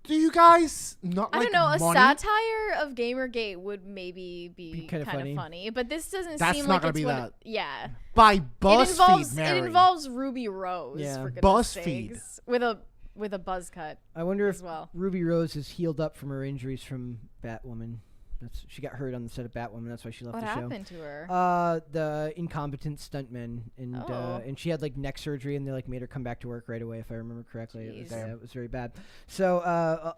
do you guys not I like don't know. money? A satire of Gamergate would maybe be kinda kind funny. of funny, but this doesn't That's seem not like gonna it's be what that. Yeah. By It BuzzFeed, Mary. involves Ruby Rose. Yeah. For goodness BuzzFeed. sakes, with a buzz cut. I wonder as if well. Ruby Rose is healed up from her injuries from Batwoman. She got hurt on the set of Batwoman. That's why she left What the show. happened to her? The incompetent stuntmen, and Oh. and she had like neck surgery, and they like made her come back to work right away, if I remember correctly. Jeez. It was very bad. So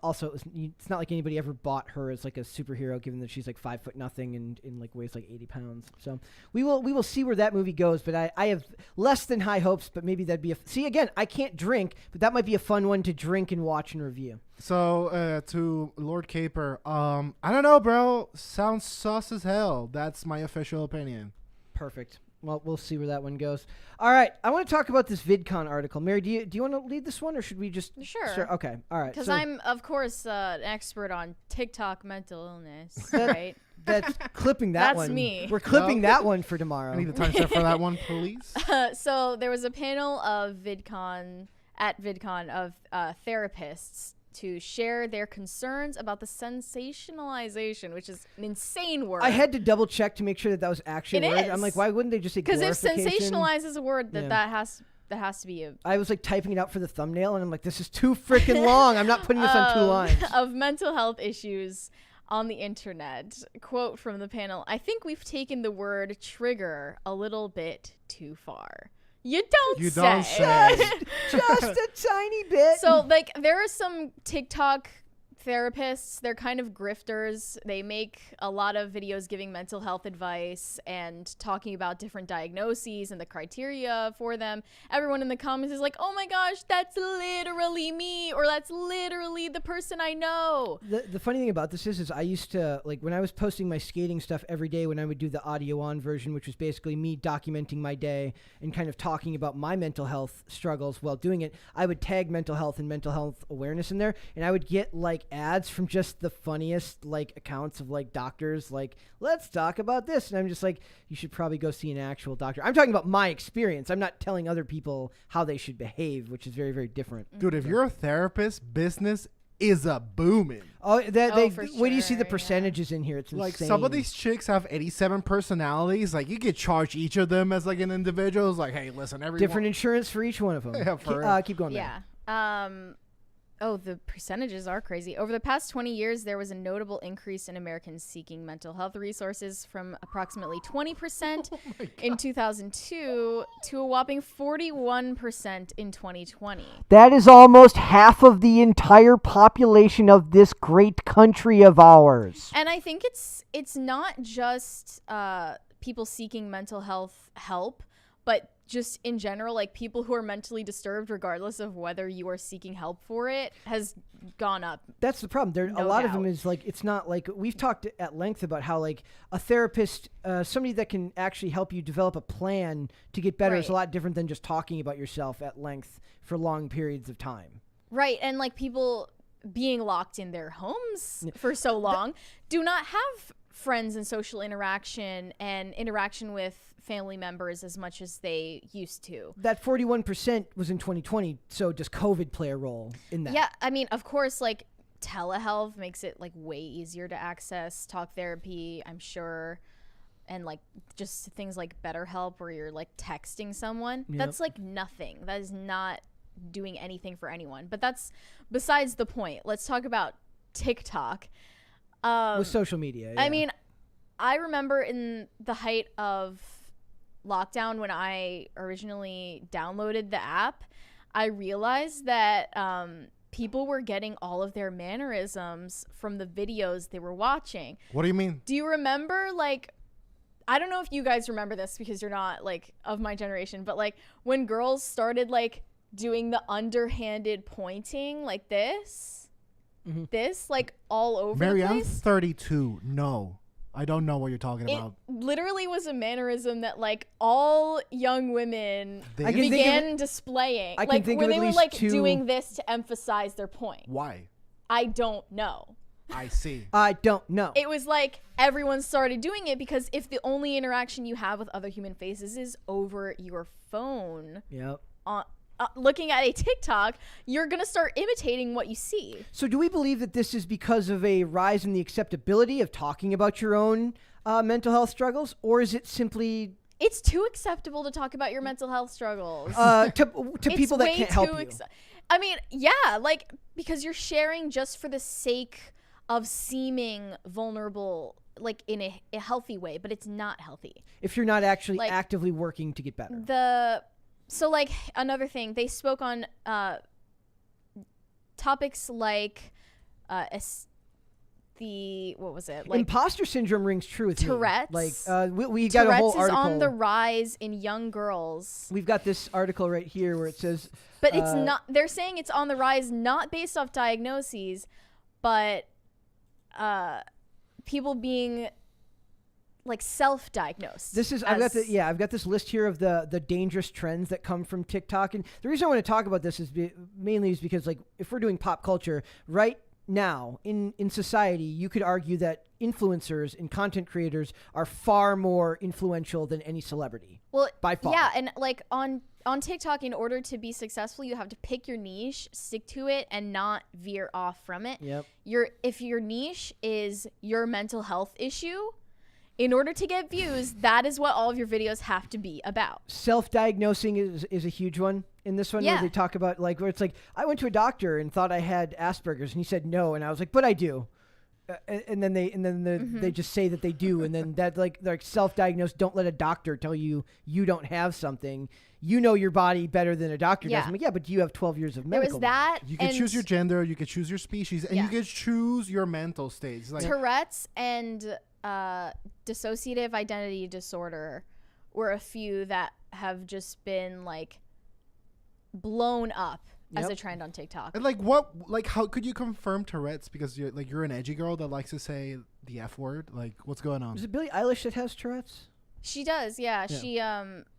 also, it's not like anybody ever bought her as like a superhero, given that she's like 5'0" and like weighs like 80 pounds. So we will see where that movie goes, but I have less than high hopes. But maybe that'd be see again. I can't drink, but that might be a fun one to drink and watch and review. So, to Lord Caper, I don't know, bro. Sounds sus as hell. That's my official opinion. Perfect. Well, we'll see where that one goes. All right, I want to talk about this VidCon article. Mary, do you want to lead this one, or should we just Sure. start? Okay, all right. Because so I'm, of course, an expert on TikTok mental illness, right? that's clipping that That's one. me. We're clipping No. that one for tomorrow. I need the timestamp for that one, please. So there was a panel of VidCon of therapists to share their concerns about the sensationalization, which is an insane word. I had to double check to make sure that was actually It a word. is. I'm like, why wouldn't they just say because if glorification? sensationalize is a word, Yeah. that has to be a I was like typing it out for the thumbnail, and I'm like, this is too freaking long. I'm not putting this on 2 lines. of mental health issues on the internet. Quote from the panel: "I think we've taken the word trigger a little bit too far." You don't say. Just a tiny bit. So, like, there are some TikTok therapists. They're kind of grifters. They make a lot of videos giving mental health advice and talking about different diagnoses and the criteria for them. Everyone in the comments is like, oh my gosh, that's literally me, or that's literally the person I know. The funny thing about this is I used to, like, when I was posting my skating stuff every day, when I would do the audio on version, which was basically me documenting my day and kind of talking about my mental health struggles while doing it, I would tag mental health and mental health awareness in there, and I would get like ads from just the funniest like accounts of like doctors like, let's talk about this, and I'm just like, you should probably go see an actual doctor. I'm talking about my experience. I'm not telling other people how they should behave, which is very, very different. Dude, if you're a therapist, business is a booming. Oh, For when you see the sure, yeah. percentages in here, it's insane. Like, some of these chicks have 87 personalities. Like, you could charge each of them as like an individual. It's like, hey, listen, everyone. different insurance for each one of them. Yeah, for real. Keep going. Yeah. Oh, the percentages are crazy. Over the past 20 years, there was a notable increase in Americans seeking mental health resources from approximately 20% in 2002 to a whopping 41% in 2020. That is almost half of the entire population of this great country of ours. And I think it's not just people seeking mental health help, but just in general, like people who are mentally disturbed, regardless of whether you are seeking help for it, has gone up. That's the problem. A lot of them is like, it's not like, we've talked at length about how like a therapist, somebody that can actually help you develop a plan to get better is a lot different than just talking about yourself at length for long periods of time. Right. And like people being locked in their homes for so long do not have friends and social interaction and interaction with family members as much as they used to. That 41% was in 2020, so does COVID play a role in that? Yeah, I mean, of course, like telehealth makes it like way easier to access talk therapy, I'm sure, and like just things like BetterHelp where you're like texting someone. Yep. That's like nothing. That is not doing anything for anyone. But that's besides the point. Let's talk about TikTok. With social media. I mean, I remember in the height of lockdown when I originally downloaded the app, I realized that people were getting all of their mannerisms from the videos they were watching. What do you mean? Do you remember, like, I don't know if you guys remember this because you're not like of my generation, but like when girls started like doing the underhanded pointing like this, like all over Mary, the I'm place. 32. No. I don't know what you're talking about. It literally was a mannerism that like all young women I can began displaying. I can Like think when of they at were least like two- doing this to emphasize their point. Why? I don't know. I see. I don't know. It was like everyone started doing it because if the only interaction you have with other human faces is over your phone, Yep. looking at a TikTok, you're going to start imitating what you see. So do we believe that this is because of a rise in the acceptability of talking about your own mental health struggles, or is it simply It's too acceptable to talk about your mental health struggles. to It's people that way can't help too you? I mean, yeah, like because you're sharing just for the sake of seeming vulnerable, like in a healthy way, but it's not healthy. If you're not actually Like, actively working to get better. So like another thing, they spoke on topics like what was it? Like Imposter syndrome rings true with Tourette's. me. Like we got a whole Tourette's is article. on the rise in young girls. We've got this article right here where it says, But it's not. They're saying it's on the rise, not based off diagnoses, but people being like self-diagnosed. this is I've got this list here of the dangerous trends that come from TikTok, and the reason I want to talk about this is mainly because like if we're doing pop culture right now in society, you could argue that influencers and content creators are far more influential than any celebrity. Well, by far. Yeah, and like on TikTok, in order to be successful, you have to pick your niche, stick to it, and not veer off from it. Yep. If your niche is your mental health issue, in order to get views, that is what all of your videos have to be about. Self-diagnosing is a huge one in this one, Yeah. where they talk about like where it's like, I went to a doctor and thought I had Asperger's, and he said no, and I was like, but I do. And then they just say that they do, and then that like they're self-diagnosed. Don't let a doctor tell you you don't have something. You know your body better than a doctor does. I'm like, yeah, but you have 12 years of There medical. was that. You can choose your gender, you can choose your species, and Yeah. you can choose your mental states. Like Tourette's and dissociative identity disorder were a few that have just been like blown up as a trend on TikTok. And how could you confirm Tourette's? Because you're an edgy girl that likes to say the F word. Like, what's going on? Is it Billie Eilish that has Tourette's? She does, yeah. She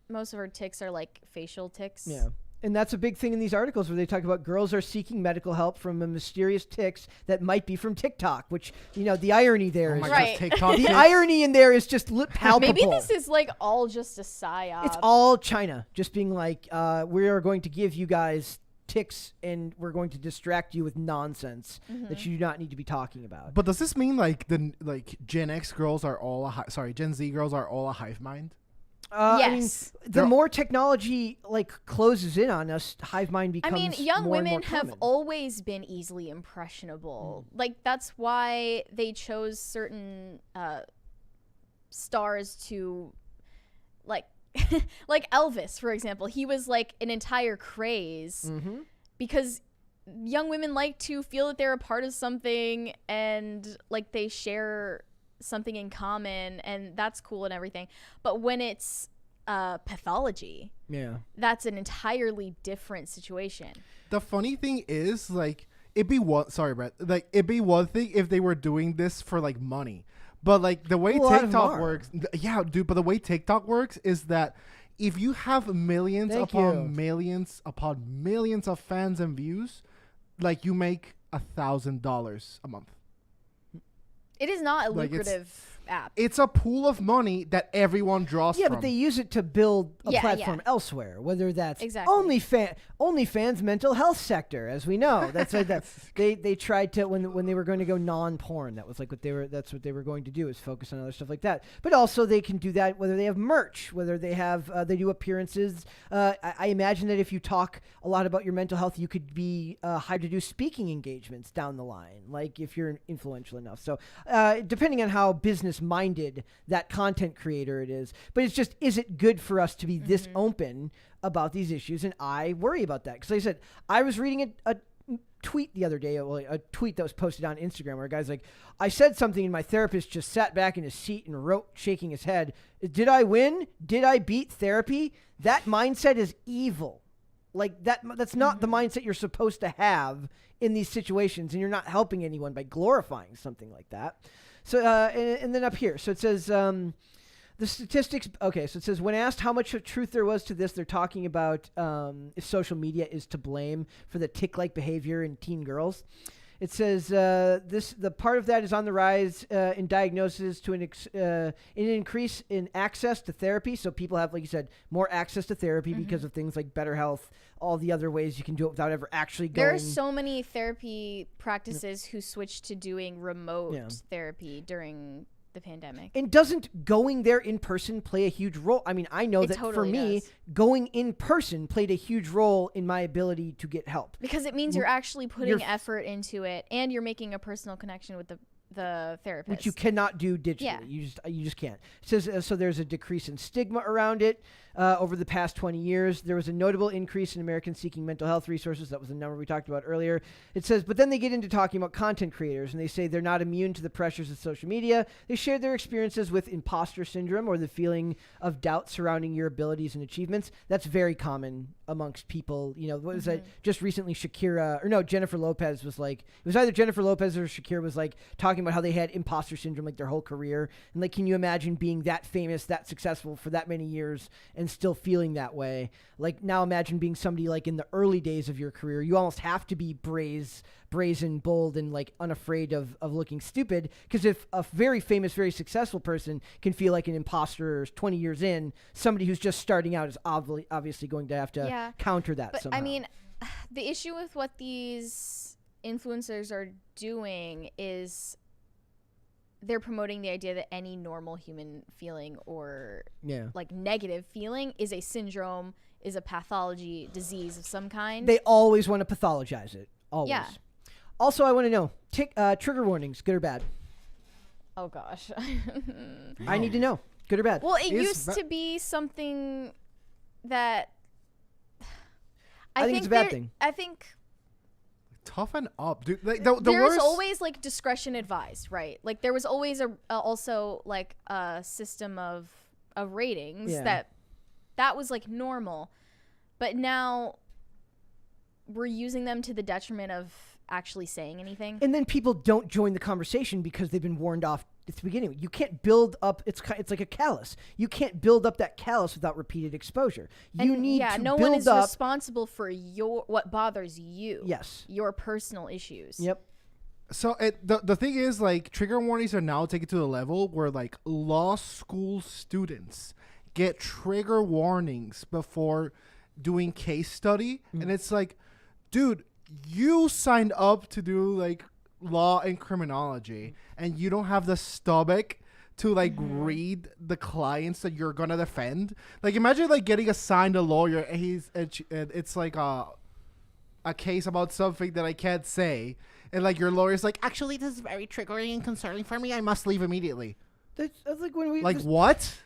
most of her tics are like facial tics. Yeah. And that's a big thing in these articles where they talk about girls are seeking medical help from a mysterious tics that might be from TikTok, which, the irony there Oh is my Right. gosh, TikTok. the tics. irony in there is just palpable. Maybe this is like all just a psyop. It's all China just being like, we are going to give you guys tics and we're going to distract you with nonsense that you do not need to be talking about. But does this mean like Gen X girls are all Gen Z girls are all a hive mind? I mean, Yes. the more technology like closes in on us, hive mind I becomes. mean, young more and more women have common. always been easily impressionable. Like, that's why they chose certain stars to, like, like Elvis, for example. He was like an entire craze because young women like to feel that they're a part of something and like they share something in common, and that's cool and everything. But when it's pathology, that's an entirely different situation. The funny thing is, like, it'd be one. Sorry, Brett. Like, it'd be one thing if they were doing this for like money, but like the way TikTok works, yeah, dude. But the way TikTok works is that if you have millions millions upon millions of fans and views, like you make $1,000 a month. It is not a lucrative app. It's a pool of money that everyone draws from. Yeah, but they use it to build a platform elsewhere, whether that's OnlyFans mental health sector, as we know. That's like that. They tried to when they were going to go non-porn. That was like that's what they were going to do, is focus on other stuff like that. But also they can do that whether they have merch, whether they have they do appearances. I imagine that if you talk a lot about your mental health, you could be hired to do speaking engagements down the line, like if you're influential enough. So depending on how business-minded that content creator it is. But it's just, is it good for us to be this open about these issues? And I worry about that. Because like I said, I was reading a tweet the other day, a tweet that was posted on Instagram where a guy's like, I said something and my therapist just sat back in his seat and wrote, shaking his head. Did I win? Did I beat therapy? That mindset is evil. Like that's not the mindset you're supposed to have in these situations, and you're not helping anyone by glorifying something like that. So, and then up here, so it says the statistics. Okay, so it says when asked how much truth there was to this, they're talking about if social media is to blame for the tick-like behavior in teen girls. It says the part of that is on the rise in diagnosis to an increase in access to therapy. So people have, like you said, more access to therapy because of things like better health, all the other ways you can do it without ever actually going. There are so many therapy practices who switched to doing remote therapy during the pandemic. And doesn't going there in person play a huge role? I mean, I know that totally for me, going in person played a huge role in my ability to get help. Because it means you're actually putting effort into it, and you're making a personal connection with the therapist, which you cannot do digitally. Yeah. You just can't. It says so there's a decrease in stigma around it. Over the past 20 years, there was a notable increase in Americans seeking mental health resources. That was the number we talked about earlier. It says, but then they get into talking about content creators, and they say they're not immune to the pressures of social media. They shared their experiences with imposter syndrome, or the feeling of doubt surrounding your abilities and achievements. That's very common amongst people. You know, what was that? Just recently, Jennifer Lopez was like, it was either Jennifer Lopez or Shakira was like talking about how they had imposter syndrome like their whole career. And like, can you imagine being that famous, that successful for that many years and still feeling that way? Like, now imagine being somebody like in the early days of your career. You almost have to be brazen, bold, and like unafraid of looking stupid, because if a very famous, very successful person can feel like an imposter 20 years in, somebody who's just starting out is obviously going to have to counter that but somehow. I mean, the issue with what these influencers are doing is they're promoting the idea that any normal human feeling or like negative feeling is a syndrome, is a pathology, disease of some kind. They always want to pathologize it. Always. Yeah. Also, I want to know, trigger warnings, good or bad? Oh, gosh. I need to know, good or bad? Well, it used to be something that I think it's a bad thing. I think toughen up, dude. Like, there's always like discretion advised, right? Like there was always also like a system of ratings that was like normal, but now we're using them to the detriment of actually saying anything. And then people don't join the conversation because they've been warned off at the beginning. You can't build up. It's like a callus. You can't build up that callus without repeated exposure. You need to no build one is up. responsible for what bothers you. Yes. Your personal issues. Yep. So the thing is, like, trigger warnings are now taken to the level where like law school students get trigger warnings before doing case study, and it's like, dude, you signed up to do like law and criminology, and you don't have the stomach to like read the clients that you're gonna defend. Like imagine like getting assigned a lawyer and it's like a case about something that I can't say, and like your lawyer's like, actually this is very triggering and concerning for me, I must leave immediately. That's like when we what?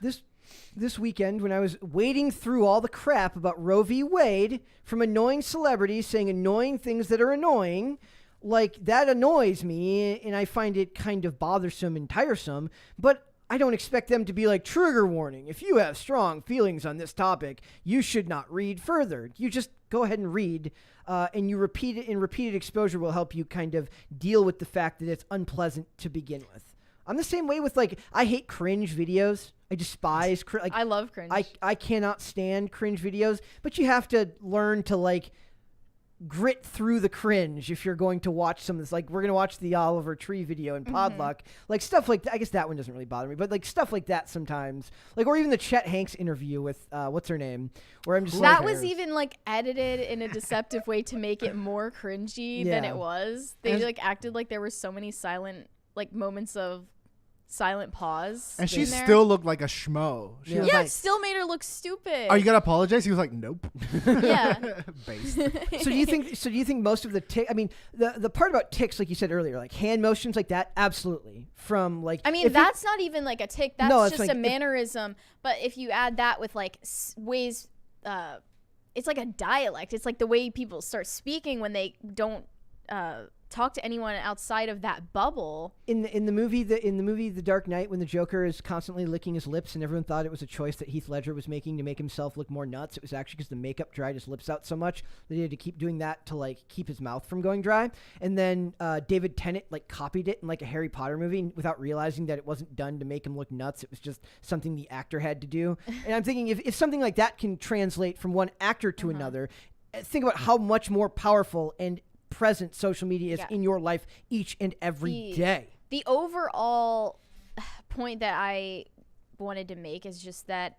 This weekend when I was wading through all the crap about Roe v. Wade from annoying celebrities saying annoying things that are annoying. Like, that annoys me, and I find it kind of bothersome and tiresome, but I don't expect them to be like, trigger warning, if you have strong feelings on this topic, you should not read further. You just go ahead and read, and you repeat it, and repeated exposure will help you kind of deal with the fact that it's unpleasant to begin with. I'm the same way with, like, I hate cringe videos. I despise like, I love cringe. I cannot stand cringe videos, but you have to learn to, like, grit through the cringe if you're going to watch some of this. Like, we're going to watch the Oliver Tree video in Podluck. Like, stuff like that. I guess that one doesn't really bother me, but like stuff like that sometimes. Like, or even the Chet Hanks interview with, what's her name? Where I'm just that was even like edited in a deceptive way to make it more cringy than it was. They like acted like there were so many silent, like moments of silent pause. And she still looked like a schmo. Yeah, like, still made her look stupid. Are you gonna apologize? He was like, nope. Yeah. Based. So do you think most of the tick? I mean, the part about ticks, like you said earlier, like hand motions like that, absolutely. From like, I mean, that's not even like a tick. That's just like, a mannerism. But if you add that with like ways, it's like a dialect. It's like the way people start speaking when they don't talk to anyone outside of that bubble. In the movie The Dark Knight, when the Joker is constantly licking his lips and everyone thought it was a choice that Heath Ledger was making to make himself look more nuts, it was actually because the makeup dried his lips out so much that he had to keep doing that to like keep his mouth from going dry. And then David Tennant like copied it in like a Harry Potter movie without realizing that it wasn't done to make him look nuts. It was just something the actor had to do. And I'm thinking if something like that can translate from one actor to another, think about how much more powerful and present social media is in your life each and every day. The overall point that I wanted to make is just that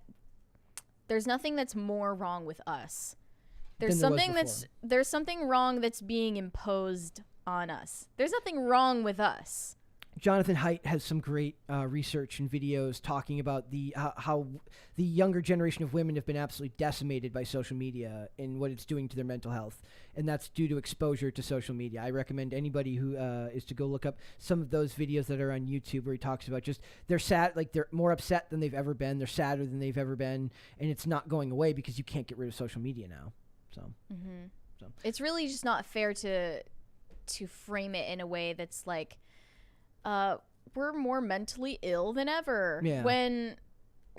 there's nothing that's more wrong with us. There's something wrong that's being imposed on us. There's nothing wrong with us. Jonathan Haidt has some great research and videos talking about how the younger generation of women have been absolutely decimated by social media and what it's doing to their mental health, and that's due to exposure to social media. I recommend anybody who is to go look up some of those videos that are on YouTube where he talks about just they're sad, like they're more upset than they've ever been, they're sadder than they've ever been, and it's not going away because you can't get rid of social media now. So it's really just not fair to frame it in a way that's like, we're more mentally ill than ever. Yeah. When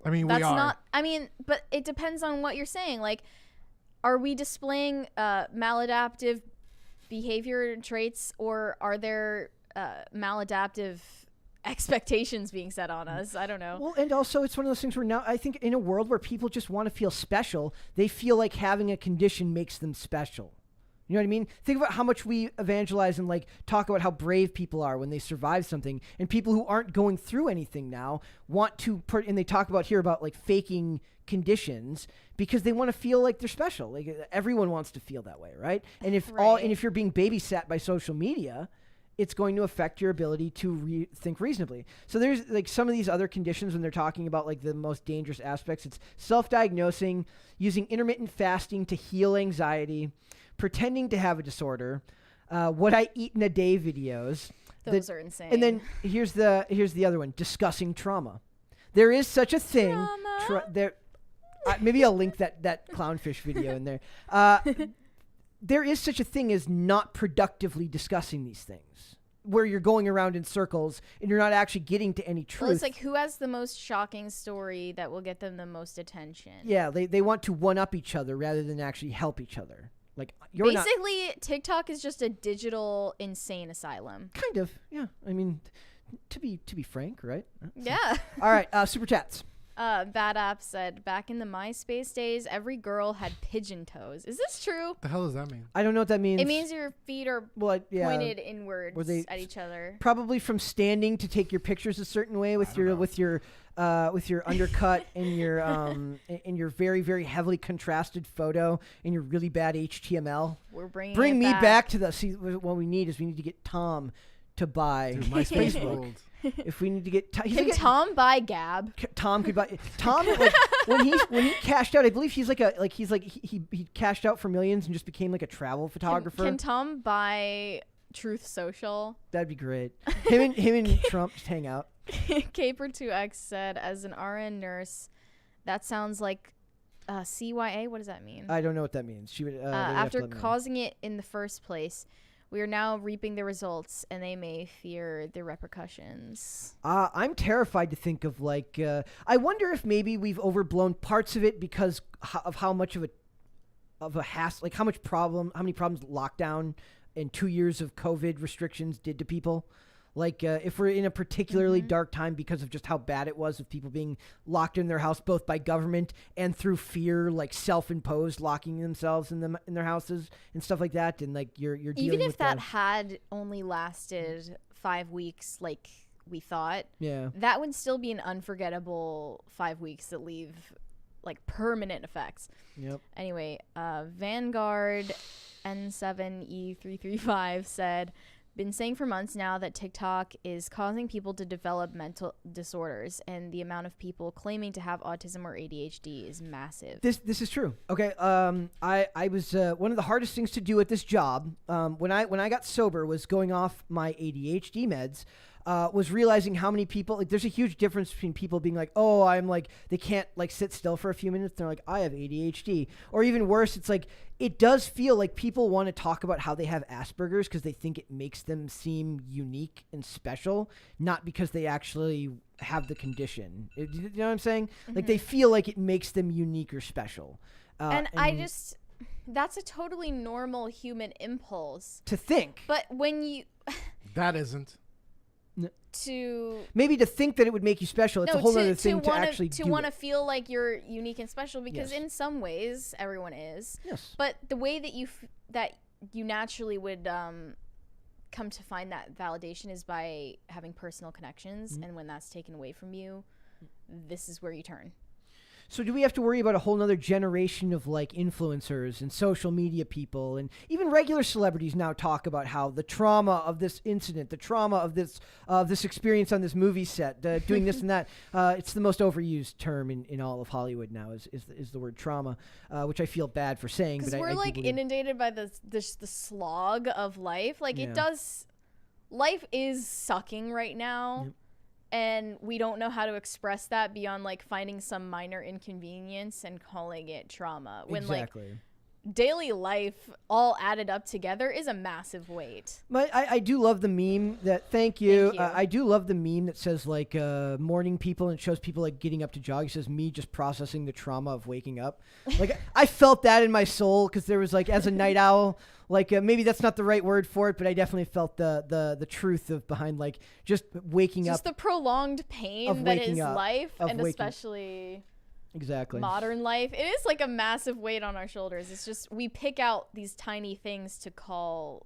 I mean, that's we are. not. I mean, but it depends on what you're saying. Like, are we displaying maladaptive behavior traits, or are there maladaptive expectations being set on us? I don't know. Well, and also it's one of those things where now I think in a world where people just want to feel special, they feel like having a condition makes them special. You know what I mean? Think about how much we evangelize and like talk about how brave people are when they survive something, and people who aren't going through anything now want to and they talk about here about like faking conditions because they want to feel like they're special. Like everyone wants to feel that way, right? And if if you're being babysat by social media, it's going to affect your ability to think reasonably. So there's like some of these other conditions when they're talking about like the most dangerous aspects. It's self-diagnosing, using intermittent fasting to heal anxiety, pretending to have a disorder, what I eat in a day videos. Those are insane. And then here's the other one, discussing trauma. There is such a thing. Maybe I'll link that clownfish video in there. There is such a thing as not productively discussing these things, where you're going around in circles and you're not actually getting to any truth. Well, it's like who has the most shocking story that will get them the most attention. Yeah, they want to one-up each other rather than actually help each other. Like basically, TikTok is just a digital insane asylum. Kind of, yeah. I mean, to be frank, right? Yeah. All right, super chats. Bad App said, back in the MySpace days, every girl had pigeon toes. Is this true? The hell does that mean? I don't know what that means. It means your feet are pointed inwards at each other. Probably from standing to take your pictures a certain way with your undercut and your very, very heavily contrasted photo and your really bad HTML. We're bring me back to the. See, what we need to get Tom to buy MySpace ruled. If we need to get, Can Tom buy Gab? Tom could buy Tom like when he cashed out. I believe he cashed out for millions and just became like a travel photographer. Can Tom buy Truth Social? That'd be great. Him and Trump just hang out. Caper2X said, as an RN nurse, that sounds like CYA. What does that mean? I don't know what that means. She would after causing it in the first place. We are now reaping the results, and they may fear the repercussions. I'm terrified to think of like. I wonder if maybe we've overblown parts of it because of how much of a hassle, like how many problems lockdown and 2 years of COVID restrictions did to people. Like if we're in a particularly dark time because of just how bad it was of people being locked in their house, both by government and through fear, like self-imposed locking themselves in their houses and stuff like that. And like you're dealing even if with that had only lasted 5 weeks, like we thought, yeah, that would still be an unforgettable 5 weeks that leave like permanent effects. Yep. Anyway, Vanguard N7E335 said, been saying for months now that TikTok is causing people to develop mental disorders, and the amount of people claiming to have autism or ADHD is massive. This is true. Okay. I was one of the hardest things to do at this job when I got sober was going off my ADHD meds. Was realizing how many people, like, there's a huge difference between people being like, oh, I'm like, they can't like sit still for a few minutes. They're like, I have ADHD. Or even worse, it's like, it does feel like people want to talk about how they have Asperger's because they think it makes them seem unique and special, not because they actually have the condition. You know what I'm saying? Like they feel like it makes them unique or special. And that's a totally normal human impulse. To think. But when you... That isn't. Maybe to think that it would make you special. It's a whole other thing to actually do. To want to feel like you're unique and special, because in some ways everyone is. Yes. But the way that you naturally would come to find that validation is by having personal connections, and when that's taken away from you, this is where you turn. So do we have to worry about a whole nother generation of like influencers and social media people, and even regular celebrities now talk about how the trauma of this incident, the trauma of this experience on this movie set, doing this and that. It's the most overused term in all of Hollywood now is the word trauma, which I feel bad for saying. Because but we're like inundated by the slog of life. Like life is sucking right now. Yep. And we don't know how to express that beyond like finding some minor inconvenience and calling it trauma. When exactly. Like daily life all added up together is a massive weight. But I do love the meme that thank you. I do love the meme that says like morning people, and it shows people like getting up to jog. It says me just processing the trauma of waking up. Like I felt that in my soul because there was like, as a night owl, like maybe that's not the right word for it, but I definitely felt the truth of behind like just waking up. Just the prolonged pain that is life, and especially exactly modern life. It is like a massive weight on our shoulders. It's just we pick out these tiny things to call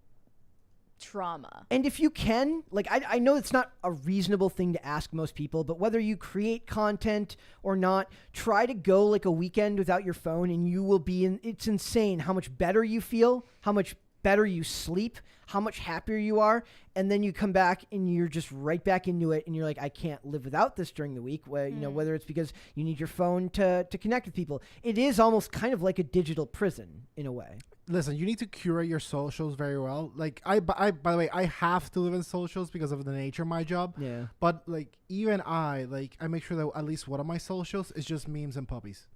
trauma. And if you can, like, I know it's not a reasonable thing to ask most people, but whether you create content or not, try to go like a weekend without your phone, and you will be it's insane how much better you feel, how much better you sleep, how much happier you are. And then you come back and you're just right back into it, and you're like, I can't live without this during the week. Where, you know, whether it's because you need your phone to connect with people, it is almost kind of like a digital prison in a way. Listen, you need to curate your socials very well. Like I by the way, I have to live in socials because of the nature of my job. Yeah. But like even I make sure that at least one of my socials is just memes and puppies.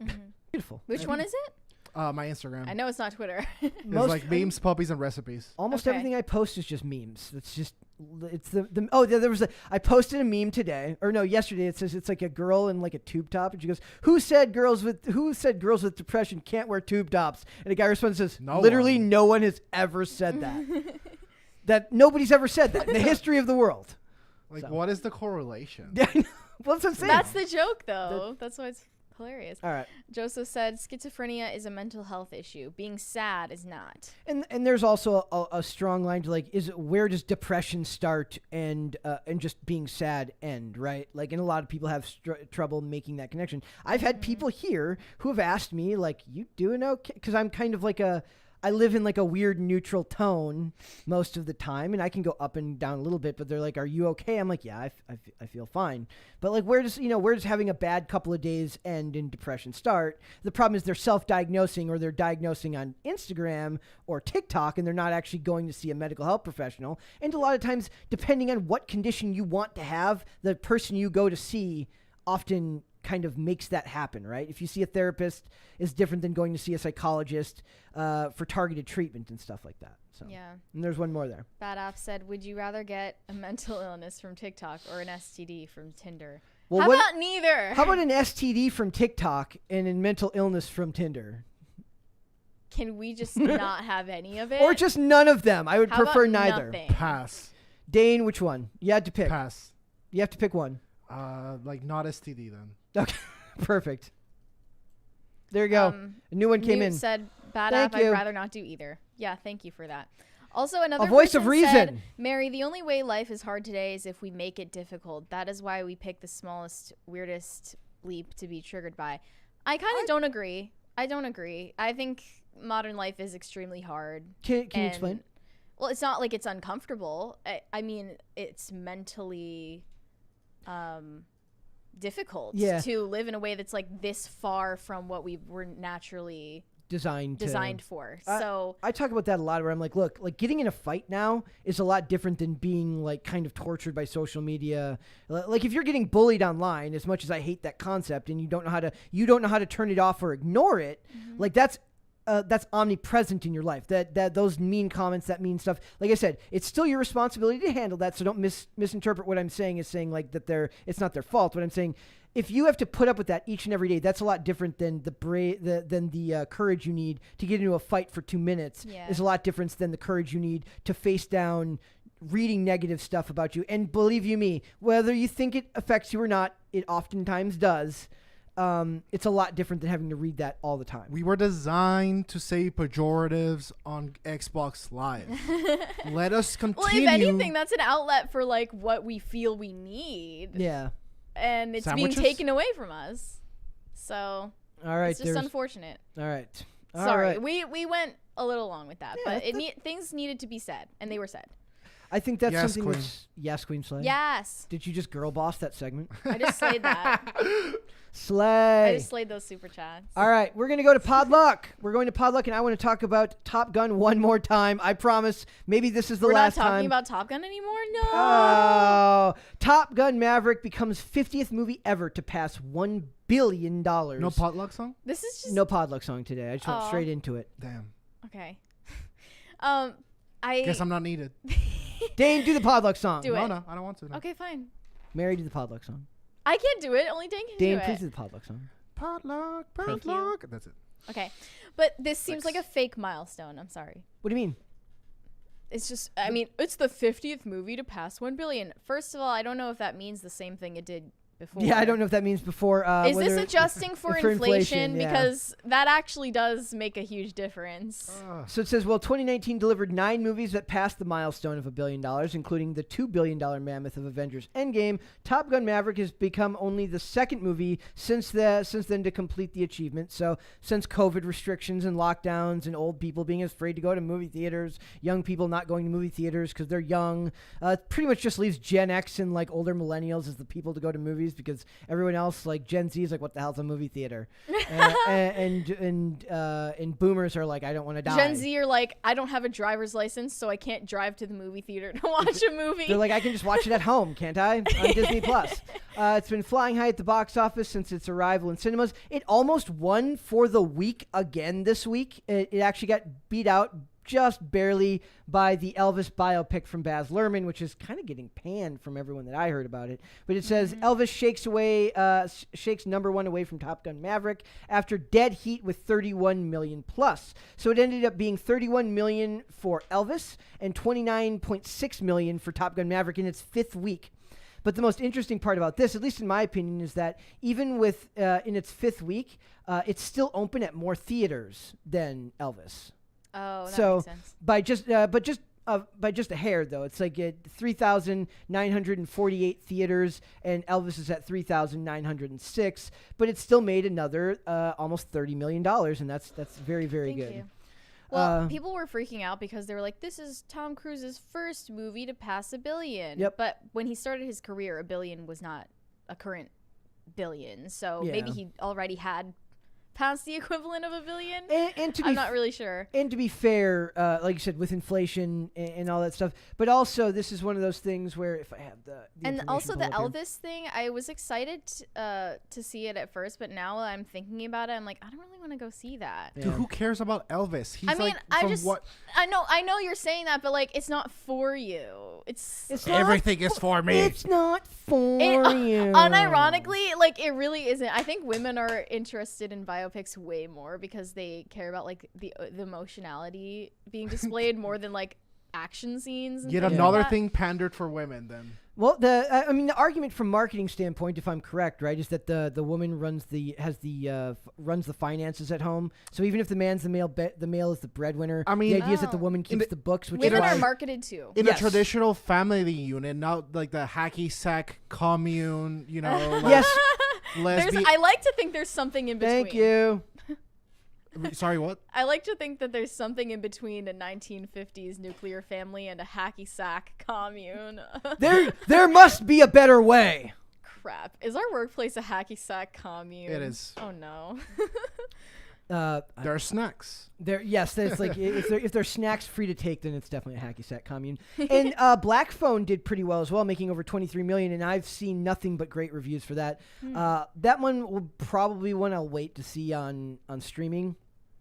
Mm-hmm. Beautiful. Which one is it? My Instagram. I know it's not Twitter. It's like memes, puppies, and recipes. Almost everything I post is just memes. I posted a meme today, or no, yesterday. It says it's like a girl in like a tube top, and she goes, "Who said girls with depression can't wear tube tops?" And a guy responds and says, "No one has ever said that. That nobody's ever said that in the history of the world." Like, what is the correlation? Yeah, well, that's what I'm saying. That's the joke, though. That's why it's hilarious. All right. Joseph said schizophrenia is a mental health issue. Being sad is not. And there's also a strong line to like, where does depression start and just being sad end, right? Like, and a lot of people have trouble making that connection. I've had people here who have asked me like, you doing okay? Because I'm kind of like I live in like a weird neutral tone most of the time, and I can go up and down a little bit, but they're like, are you okay? I'm like, yeah, I feel fine. But like, where does having a bad couple of days end and depression start? The problem is they're self-diagnosing, or they're diagnosing on Instagram or TikTok, and they're not actually going to see a medical health professional. And a lot of times, depending on what condition you want to have, the person you go to see often kind of makes that happen, right? If you see a therapist, is different than going to see a psychologist for targeted treatment and stuff like that. So Yeah. And there's one more there. Bad App said, would you rather get a mental illness from TikTok or an STD from Tinder? Well, How about neither? How about an STD from TikTok and a mental illness from Tinder? Can we just not have any of it? Or just none of them? I would How prefer about neither. nothing? Pass. Dane, which one? You had to pick. Pass. You have to pick one. Like not STD then. Okay, perfect. There you go. A new one came Newt in. said, bad Thank app, you. I'd rather not do either. Yeah, thank you for that. Also, another A voice of person said, reason. Mary, the only way life is hard today is if we make it difficult. That is why we pick the smallest, weirdest leap to be triggered by. I kind of don't agree. I don't agree. I think modern life is extremely hard. Can you explain? Well, it's not like it's uncomfortable. I mean, it's mentally difficult to live in a way that's like this far from what we were naturally designed for. So I talk about that a lot, where I'm like, look, like getting in a fight now is a lot different than being like kind of tortured by social media. Like if you're getting bullied online, as much as I hate that concept, and you don't know how to turn it off or ignore it, like that's omnipresent in your life. That those mean comments, that mean stuff. Like I said, it's still your responsibility to handle that. So don't misinterpret what I'm saying as saying like that it's not their fault. What I'm saying, if you have to put up with that each and every day, that's a lot different than the courage you need to get into a fight for 2 minutes. Yeah. Is a lot different than the courage you need to face down reading negative stuff about you. And believe you me, whether you think it affects you or not, it oftentimes does. It's a lot different than having to read that all the time. We were designed to say pejoratives on Xbox Live. Let us continue. well, if anything, that's an outlet for like what we feel we need. Yeah. And it's Sandwiches? being taken away from us. So All right. it's just unfortunate. All right. All Sorry, right. we went a little long with that, Yeah, but things needed to be said, and they were said. I think that's Yes, something Queen. that's... Yes, Queen Slay. Yes, Did you just girl boss that segment? I just slayed that. Slay. I just slayed those super chats. All right, we're going to go to Podluck. We're going to Podluck, and I want to talk about Top Gun one more time. I promise. Maybe this is the We're last not talking time. about Top Gun anymore? No. Oh, Top Gun Maverick becomes 50th movie ever to pass $1 billion. No potluck song? This is just No Podluck song today. I just went Aw. straight into it. Damn. okay. I Guess I'm not needed. Dane, do the Podluck song. Do it. No, I don't want to. No. Okay, fine. Mary, do the Podluck song. I can't do it. Only Dane can Dane, do please it. do the Podluck song. Potluck, Thank you. potluck. That's it. Okay, but this seems Thanks. like a fake milestone. I'm sorry. What do you mean? It's just, I mean, it's the 50th movie to pass 1 billion. First of all, I don't know if that means the same thing it did before. Yeah, I don't know if that means before. Is this whether- adjusting for for inflation? inflation, yeah. Because that actually does make a huge difference. So it says, well, 2019 delivered 9 movies that passed the milestone of $1 billion, including the $2 billion mammoth of Avengers Endgame. Top Gun Maverick has become only the second movie since then to complete the achievement. So since COVID restrictions and lockdowns and old people being afraid to go to movie theaters, young people not going to movie theaters because they're young, it pretty much just leaves Gen X and like older millennials as the people to go to movies, because everyone else, like Gen Z, is like, what the hell's a movie theater? and boomers are like, I don't want to die. Gen Z are like, I don't have a driver's license, so I can't drive to the movie theater to watch a movie. They're like, I can just watch it at home, can't I? On Disney Plus. It's been flying high at the box office since its arrival in cinemas. It almost won for the week again this week. It actually got beat out just barely by the Elvis biopic from Baz Luhrmann, which is kind of getting panned from everyone that I heard about it. But it says Elvis shakes number one away from Top Gun Maverick after dead heat with 31 million plus. So it ended up being 31 million for Elvis and 29.6 million for Top Gun Maverick in its 5th week. But the most interesting part about this, at least in my opinion, is that even with in its 5th week, it's still open at more theaters than Elvis. Oh, that So makes sense. by just a hair, though, it's like at 3,948 theaters, and Elvis is at 3,906. But it still made another almost $30 million, and that's very, very Thank good. you. Well, people were freaking out because they were like, this is Tom Cruise's first movie to pass $1 billion. Yep. But when he started his career, $1 billion was not a current billion. So maybe he already had passed the equivalent of $1 billion. And to be I'm not really sure. And to be fair, like you said, with inflation and all that stuff, but also this is one of those things where if I have the And also the information pulled up Elvis thing, I was excited to see it at first, but now I'm thinking about it, I'm like, I don't really want to go see that. here. Dude, who cares about Elvis? He's I know you're saying that, but like, it's not for you. It's not everything is for me. It's not for you. Unironically, like, it really isn't. I think women are interested in biopics way more because they care about like the emotionality being displayed more than like action scenes. And Yet things another like that. thing pandered for women. Then Well, the argument from marketing standpoint, if I'm correct, right, is that the woman runs the finances at home. So even if the man's the male is the breadwinner. I mean, the idea is that the woman keeps the books, which Women is are why marketed too. in Yes. a traditional family unit, not like the hacky sack commune, you know. Like yes. lesbian. I like to think there's something in between. Thank you. Sorry, what? I like to think that there's something in between a 1950s nuclear family and a hacky sack commune. There must be a better way. Crap. Is our workplace a hacky sack commune? It is. Oh no. There are snacks. Yes, that's like if there's snacks free to take, then it's definitely a hacky sack commune. And Black Phone did pretty well as well, making over 23 million, and I've seen nothing but great reviews for that. That one will probably one I'll wait to see on streaming.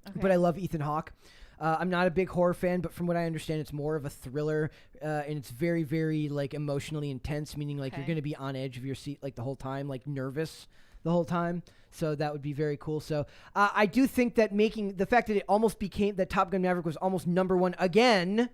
Okay. But I love Ethan Hawke. I'm not a big horror fan, but from what I understand, it's more of a thriller, and it's very, very like emotionally intense, meaning like you're going to be on edge of your seat like the whole time, like nervous the whole time. So that would be very cool. So I do think that the fact that it almost became that Top Gun Maverick was almost #1 again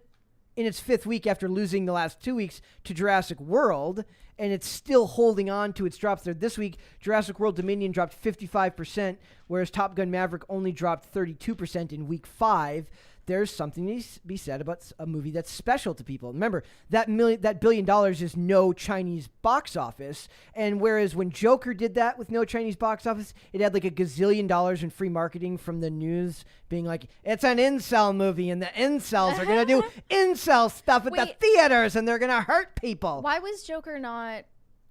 in its 5th week after losing the last 2 weeks to Jurassic World, and it's still holding on to its drops there. This week, Jurassic World Dominion dropped 55%, whereas Top Gun Maverick only dropped 32% in week 5. There's something to be said about a movie that's special to people. Remember, that $1 billion is no Chinese box office, and whereas when Joker did that with no Chinese box office, it had like $1 gazillion in free marketing from the news being like, it's an incel movie, and the incels are going to do incel stuff at the theaters, and they're going to hurt people. Why was Joker not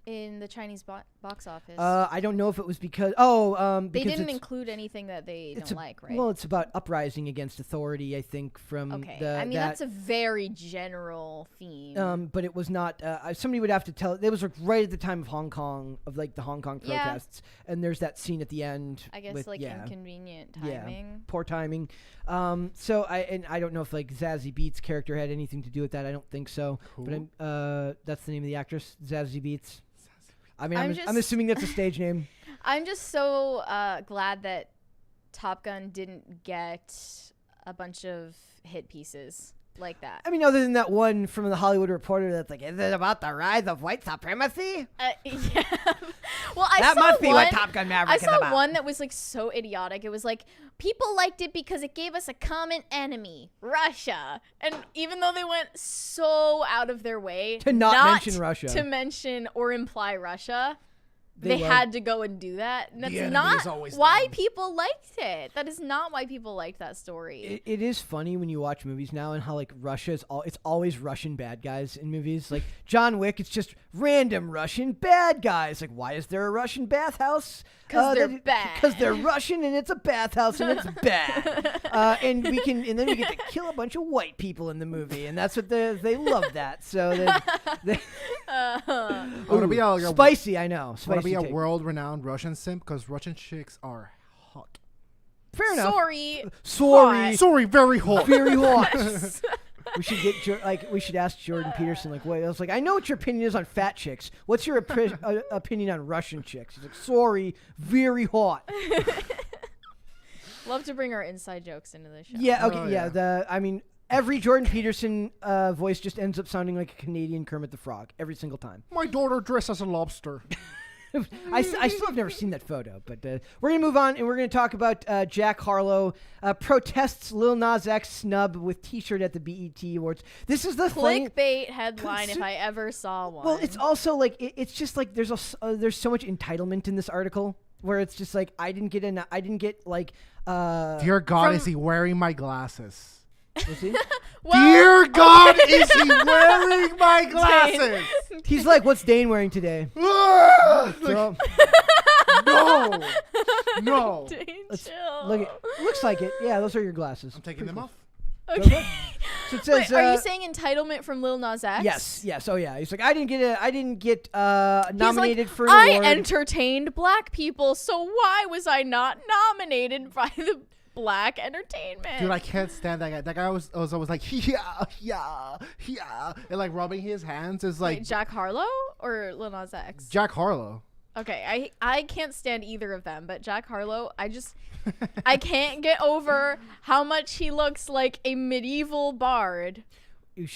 in the Chinese box office? I don't know if it was because they didn't include anything that they don't like, right? Well, it's about uprising against authority, I think, from that's a very general theme. but it was not. Somebody would have to tell. It was like right at the time of Hong Kong, of like the Hong Kong protests, and there's that scene at the end. I guess with, inconvenient timing. Yeah, poor timing. So I don't know if like Zazie Beetz' character had anything to do with that. I don't think so. Who? But that's the name of the actress, Zazie Beetz. I mean, I'm I'm assuming that's a stage name. I'm just so glad that Top Gun didn't get a bunch of hit pieces like that. I mean, other than that one from the Hollywood Reporter that's like, is it about the rise of white supremacy? Yeah. Well, that must be what Top Gun Maverick is about. I saw one that was like so idiotic. It was like, people liked it because it gave us a common enemy, Russia. And even though they went so out of their way to not mention Russia, to mention or imply Russia, they had to go and do that. And that's not why people liked it. That is not why people liked that story. It is funny when you watch movies now and how like Russia is it's always Russian bad guys in movies. Like John Wick, it's just random Russian bad guys. Like, why is there a Russian bathhouse? Because they're bad. Because they're Russian and it's a bathhouse and it's bad. And then we get to kill a bunch of white people in the movie, and that's what they love that. So they spicy. I know. Spicy. Be a world-renowned Russian simp because Russian chicks are hot. Fair enough. Sorry, very hot. Very hot. We should we should ask Jordan Peterson I was like, I know what your opinion is on fat chicks. What's your opinion on Russian chicks? He's like, sorry, very hot. Love to bring our inside jokes into the show. Yeah. Okay. Every Jordan Peterson voice just ends up sounding like a Canadian Kermit the Frog every single time. My daughter dressed as a lobster. I still have never seen that photo, but we're going to move on, and we're going to talk about Jack Harlow protests Lil Nas X snub with T-shirt at the BET Awards. This is the clickbait headline if I ever saw one. Well, it's also like it's just like there's so much entitlement in this article. where it's just like I didn't get like Dear God, From- is he wearing my glasses? was he? Well, Dear God, is he wearing my glasses? He's like, what's Dane wearing today? Like, So, no. Dane, let's chill. look looks like it. Yeah, those are your glasses. I'm taking them off. Okay. So it says, Wait, are you saying entitlement from Lil Nas X? Yes. Oh yeah. He's like, I didn't get nominated for an I award. entertained black people, so why was I not nominated by the black entertainment? Dude, I can't stand that guy. That guy was always like, yeah, and like rubbing his hands is like Wait, Jack Harlow or Lil Nas X? Jack Harlow. Okay, I can't stand either of them, but Jack Harlow, I can't get over how much he looks like a medieval bard.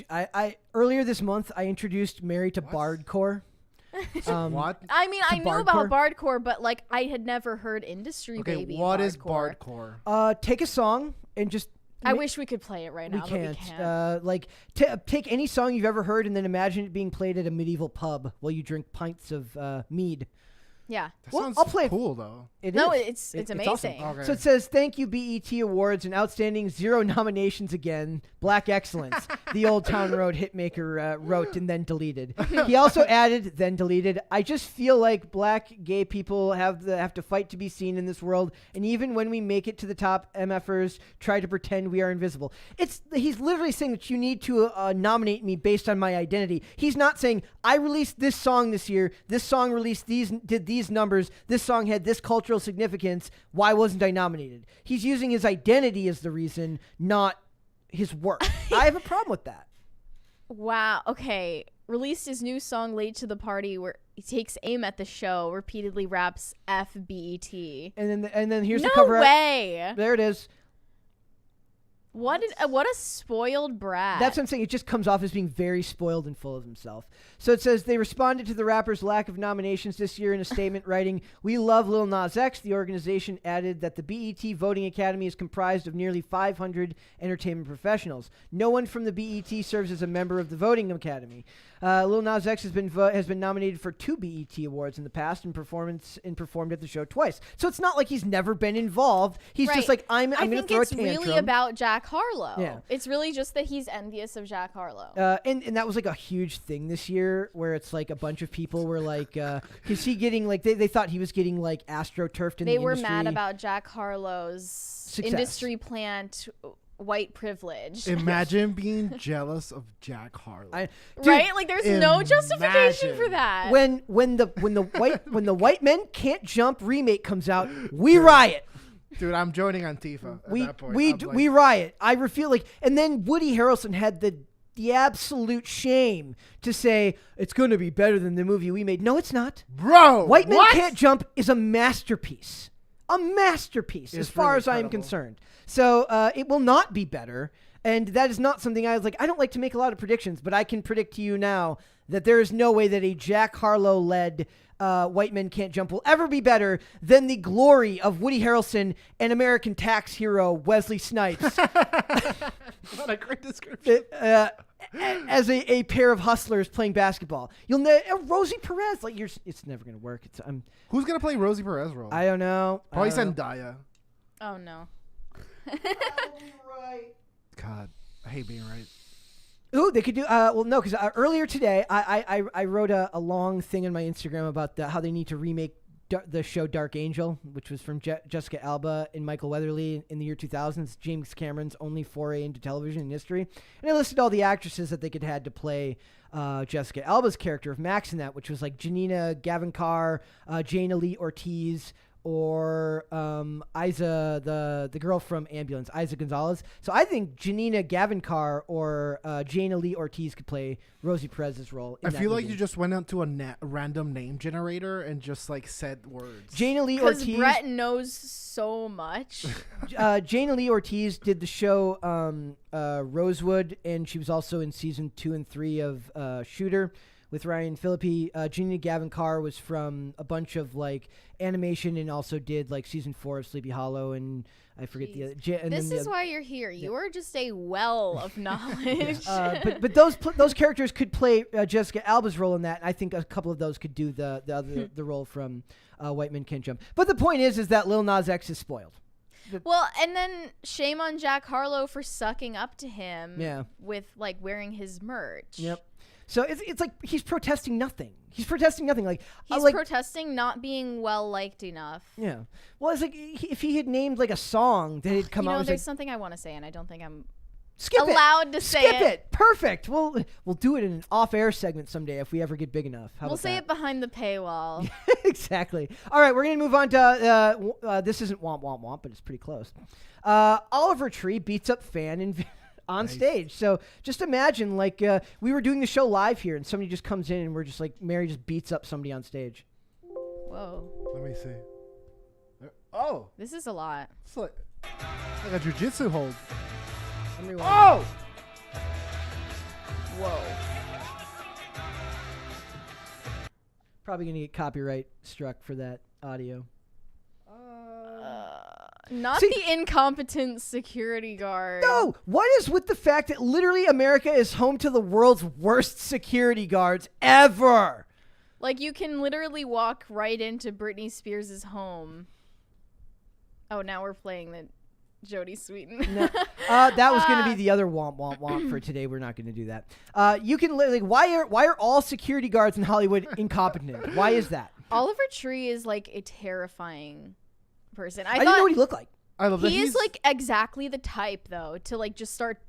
I earlier this month I introduced Mary to Bardcore. What? I mean, I knew bardcore? about bardcore, but like I had never heard Industry Okay, Baby. what is bardcore? bardcore? Take a song and just. I wish we could play it right now. We but can't. we can't. Take any song you've ever heard and then imagine it being played at a medieval pub while you drink pints of mead. Yeah. That Well, sounds I'll play it. cool though. No, is. it's awesome. amazing. Okay. So it says, thank you, BET Awards, and outstanding 0 nominations again. Black excellence. The Old Town Road hitmaker wrote and then deleted. He also added, then deleted, I just feel like black gay people have to fight to be seen in this world, and even when we make it to the top, MFers try to pretend we are invisible. He's literally saying that you need to nominate me based on my identity. He's not saying, I released this song this year, this song did these numbers, this song had this cultural significance, why wasn't I nominated? He's using his identity as the reason, not his work. I have a problem with that. Wow. Okay. Released his new song "Late to the Party," where he takes aim at the show, repeatedly raps "FBET." And then here's the No cover art. way. There it is. What a spoiled brat. That's what I'm saying. It just comes off as being very spoiled and full of himself. So it says, they responded to the rapper's lack of nominations this year in a statement writing, "We love Lil Nas X." The organization added that the BET Voting Academy is comprised of nearly 500 entertainment professionals. No one from the BET serves as a member of the Voting Academy. Lil Nas X has been nominated for 2 BET Awards in the past and performed at the show twice. So it's not like he's never been involved. He's just like, I'm going to throw a tantrum. I think it's really about Jack Harlow. Yeah. It's really just that he's envious of Jack Harlow. And that was like a huge thing this year, where it's like a bunch of people were like, because he getting like they thought he was getting like astroturfed in the industry. They were mad about Jack Harlow's Success. industry plant white privilege. Imagine being jealous of Jack Harlow. Dude, right? Like there's no justification for that. when the white men can't jump remake comes out, we riot. Dude, I'm joining Antifa at that point. We riot. I feel like, and then Woody Harrelson had the absolute shame to say it's going to be better than the movie we made. No, it's not. Bro, White Men what? Can't Jump is a masterpiece. A masterpiece, as far as I am concerned. So it will not be better. And that is not something I was like, I don't like to make a lot of predictions, but I can predict to you now that there is no way that a Jack Harlow-led White Men Can't Jump will ever be better than the glory of Woody Harrelson and American tax hero Wesley Snipes. What a great description. As a pair of hustlers playing basketball. Rosie Perez, like it's never gonna work. Who's gonna play Rosie Perez role? I don't know. Probably I don't know. Zendaya. Oh no. Right. God, I hate being right. Ooh, they could do. Well, no, because earlier today I wrote a long thing on my Instagram about how they need to remake the show Dark Angel, which was from Jessica Alba and Michael Weatherly in the year 2000. It's James Cameron's only foray into television in history. And I listed all the actresses that they could have to play Jessica Alba's character of Max in that, which was like Janina Gavankar, Jane Lee Ortiz, or Isa, the girl from Ambulance, Isa Gonzalez. So I think Janina Gavankar or Jane Lee Ortiz could play Rosie Perez's role. I feel like you just went into a random name generator and just like said words. Jane Lee Because Ortiz. Brett knows so much. Jane Lee Ortiz did the show Rosewood, and she was also in season 2 and 3 of Shooter, with Ryan Phillippe. Gina Gavin Carr was from a bunch of like animation and also did like season 4 of Sleepy Hollow, and I forget the other. This is why you're here. You are just a well of knowledge. But those characters could play Jessica Alba's role in that. And I think a couple of those could do the role from White Men Can't Jump. But the point is that Lil Nas X is spoiled. Well, and then shame on Jack Harlow for sucking up to him. Yeah. With like wearing his merch. Yep. So it's like he's protesting nothing. He's protesting nothing. Like he's protesting not being well liked enough. Yeah. Well, it's like if he had named like a song that had come out. There's something I want to say, and I don't think I'm Skip allowed to say it. Skip it. Perfect. We'll do it in an off-air segment someday if we ever get big enough. We'll say it behind the paywall. Exactly. All right, we're going to move on to this isn't Womp Womp Womp, but it's pretty close. Oliver Tree beats up fan on stage. So just imagine like we were doing the show live here and somebody just comes in and we're just like Mary just beats up somebody on stage. Whoa. Let me see. This is a lot. It's like a jiu-jitsu hold. Oh! Whoa. Probably going to get copyright struck for that audio. Not the incompetent security guard. No! What is with the fact that literally America is home to the world's worst security guards ever? Like, you can literally walk right into Britney Spears' home. Oh, now we're playing the Jodie Sweetin. No. That was going to be the other womp womp womp for today. We're not going to do that. You can literally, why are all security guards in Hollywood incompetent? Why is that? Oliver Tree is like a terrifying person. I didn't know what he looked like. I love that he is like exactly the type though to like just start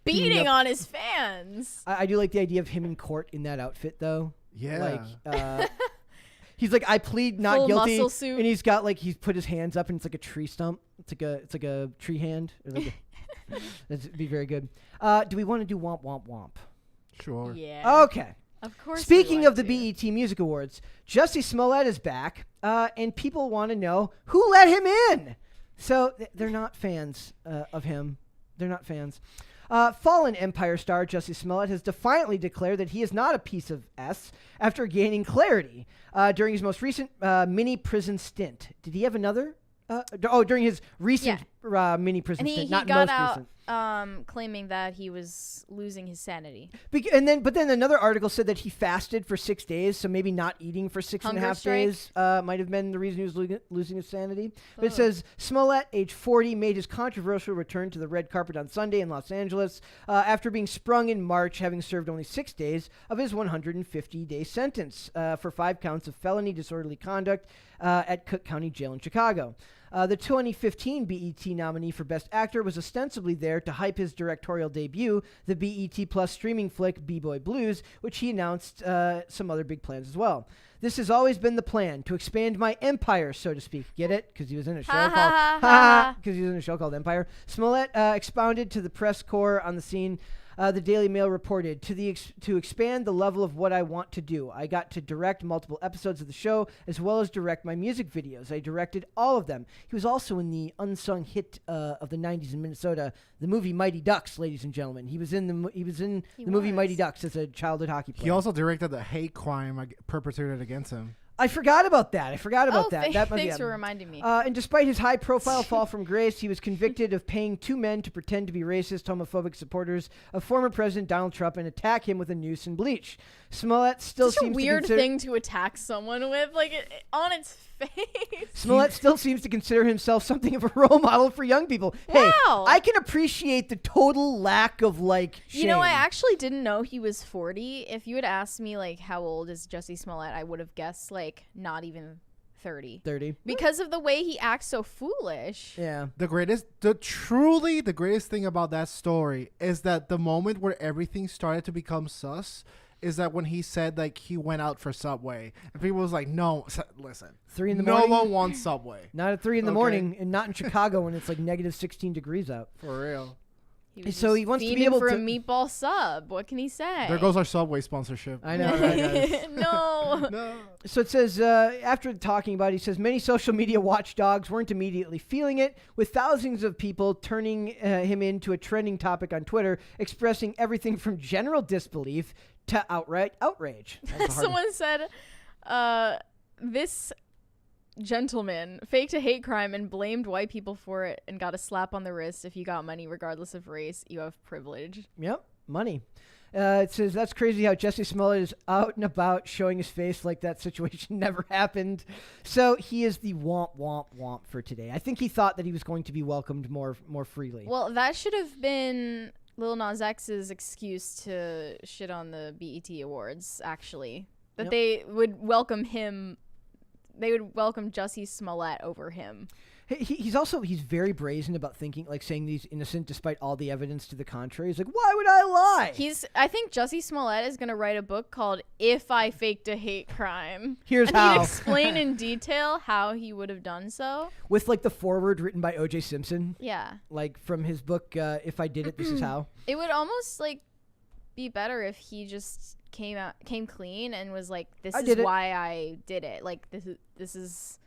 beating on his fans. I do like the idea of him in court in that outfit though. Yeah. Like he's like, I plead not Full guilty, muscle suit. and he's got like he's put his hands up and it's like a tree stump. It's like a tree hand. That'd be very good. Do we want to do womp womp womp? Sure. Yeah. Okay. Of course. Speaking of the BET Music Awards, Jussie Smollett is back, and people want to know who let him in. So they're not fans of him. They're not fans. Fallen Empire star Jussie Smollett has defiantly declared that he is not a piece of S after gaining clarity during his most recent mini prison stint. Did he have another? During his recent mini prison and he stint, not got most out recent. claiming that he was losing his sanity. But then another article said that he fasted for 6 days, so maybe not eating for 6.5 days might have been the reason he was losing his sanity. But it says Smollett, age 40, made his controversial return to the red carpet on Sunday in Los Angeles after being sprung in March, having served only 6 days of his 150-day sentence for 5 counts of felony disorderly conduct at Cook County Jail in Chicago. The 2015 BET nominee for Best Actor was ostensibly there to hype his directorial debut, the BET Plus streaming flick B-Boy Blues, which he announced some other big plans as well. This has always been the plan, to expand my empire, so to speak. Get it? Because he was in a show called Empire. Smollett expounded to the press corps on the scene. The Daily Mail reported, to expand the level of what I want to do. I got to direct multiple episodes of the show, as well as direct my music videos. I directed all of them. He was also in the unsung hit of the 90s in Minnesota, the movie Mighty Ducks, ladies and gentlemen. He was in the movie Mighty Ducks as a childhood hockey player. He also directed the hate crime perpetrated against him. I forgot about that. Thanks for reminding me. And despite his high-profile fall from grace, he was convicted of paying 2 men to pretend to be racist, homophobic supporters of former President Donald Trump and attack him with a noose and bleach. Smollett still Such seems a weird to thing to attack someone with, like on its face. Smollett still seems to consider himself something of a role model for young people. Hey, Wow. I can appreciate the total lack of like shame. You know, I actually didn't know he was 40. If you had asked me like how old is Jussie Smollett, I would have guessed like not even 30. 30. Because of the way he acts so foolish. Yeah. The greatest thing about that story is that the moment where everything started to become sus is that when he said like he went out for Subway and people was like, no, listen, 3 in the no morning. one wants Subway. Not at 3 in the morning, and not in Chicago when it's like -16 degrees out. For real. So he wants to be able for to a meatball sub. What can he say? There goes our Subway sponsorship. I know, right, guys? No. No. So it says, after talking about it, he says, many social media watchdogs weren't immediately feeling it, with thousands of people turning him into a trending topic on Twitter, expressing everything from general disbelief to outright outrage. Someone said, this gentleman faked a hate crime and blamed white people for it and got a slap on the wrist. If you got money regardless of race, you have privilege. Yep, money. It says, that's crazy how Jesse Smollett is out and about showing his face like that situation never happened. So he is the womp, womp, womp for today. I think he thought that he was going to be welcomed more freely. Well, that should have been Lil Nas X's excuse to shit on the BET Awards, actually. That Yep. they would welcome him. They would welcome Jussie Smollett over him. He's very brazen about saying that he's innocent despite all the evidence to the contrary. He's like, why would I lie? I think Jussie Smollett is going to write a book called If I Faked a Hate Crime. Here's and how. he'd explain in detail how he would have done so. With like the foreword written by O.J. Simpson. Yeah. Like from his book, If I Did It, This Is How. It would almost like be better if he just came clean and was like, this is why I did it. Like this is,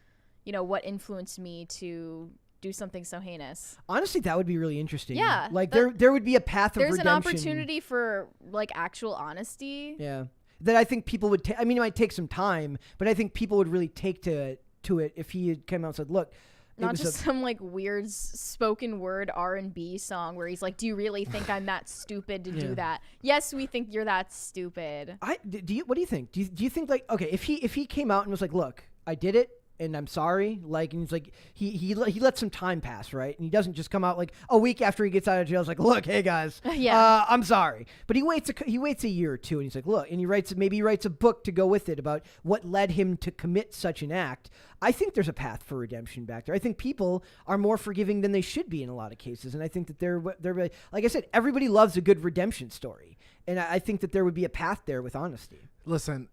what influenced me to do something so heinous. Honestly, that would be really interesting. Yeah. Like there would be a path of redemption. There's an opportunity for like actual honesty. Yeah. That I think people would it might take some time, but I think people would really take to it if he had come out and said, look, not just some like weird spoken word R&B song where he's like, do you really think I'm that stupid to do that? Yes, we think you're that stupid. What do you think? Do you think like, okay, if he came out and was like, look, I did it and I'm sorry, like, and he's like, he let some time pass, right? And he doesn't just come out like a week after he gets out of jail. He's like, look, hey guys, I'm sorry. But he waits a year or two, and he's like, look, and he writes a book to go with it about what led him to commit such an act. I think there's a path for redemption back there. I think people are more forgiving than they should be in a lot of cases, and I think that they're like I said, everybody loves a good redemption story, and I think that there would be a path there with honesty. Listen.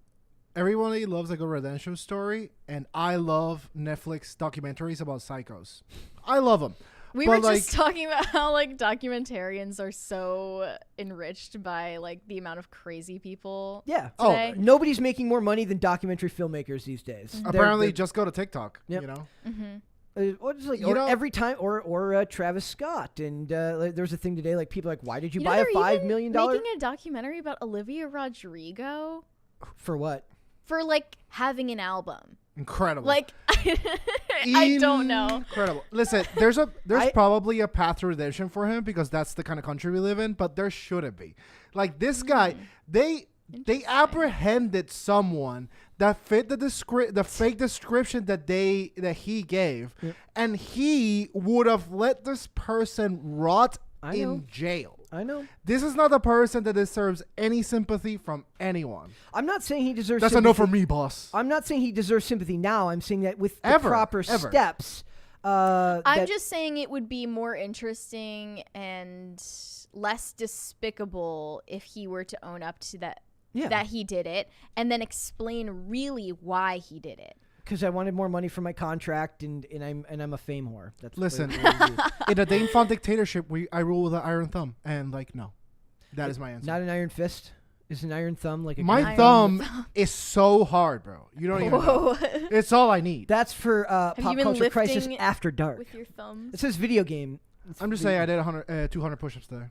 Everybody loves a good redemption story, and I love Netflix documentaries about psychos. I love them. We were just talking about how like documentarians are so enriched by like the amount of crazy people. Yeah. Today. Oh, nobody's making more money than documentary filmmakers these days. Mm-hmm. Apparently, just go to TikTok. Yep. Mm-hmm. Every time, or Travis Scott, and there's a thing today like people are like, why did you buy a $5 million? Making a documentary about Olivia Rodrigo for what? For like having an album. Incredible. Like I don't know. Incredible. Listen, there's probably a path to redemption for him because that's the kind of country we live in, but there shouldn't be. Like this guy, they apprehended someone that fit the fake description that he gave, and he would have let this person rot in jail. I know. This is not a person that deserves any sympathy from anyone. I'm not saying he deserves That's sympathy. a no for me, boss. I'm not saying he deserves sympathy now. I'm saying that with the proper steps. I'm just saying it would be more interesting and less despicable if he were to own up to that he did it and then explain really why he did it. Because I wanted more money for my contract, and I'm a fame whore. Listen, in a Dane Font dictatorship, I rule with an iron thumb, and no, that is my answer. Not an iron fist. Is an iron thumb like a my thumb is so hard, bro. You don't even know. It's all I need. That's for Pop Culture Crisis After Dark. With your thumbs. It says video game. I'm just saying I did 200 push-ups today.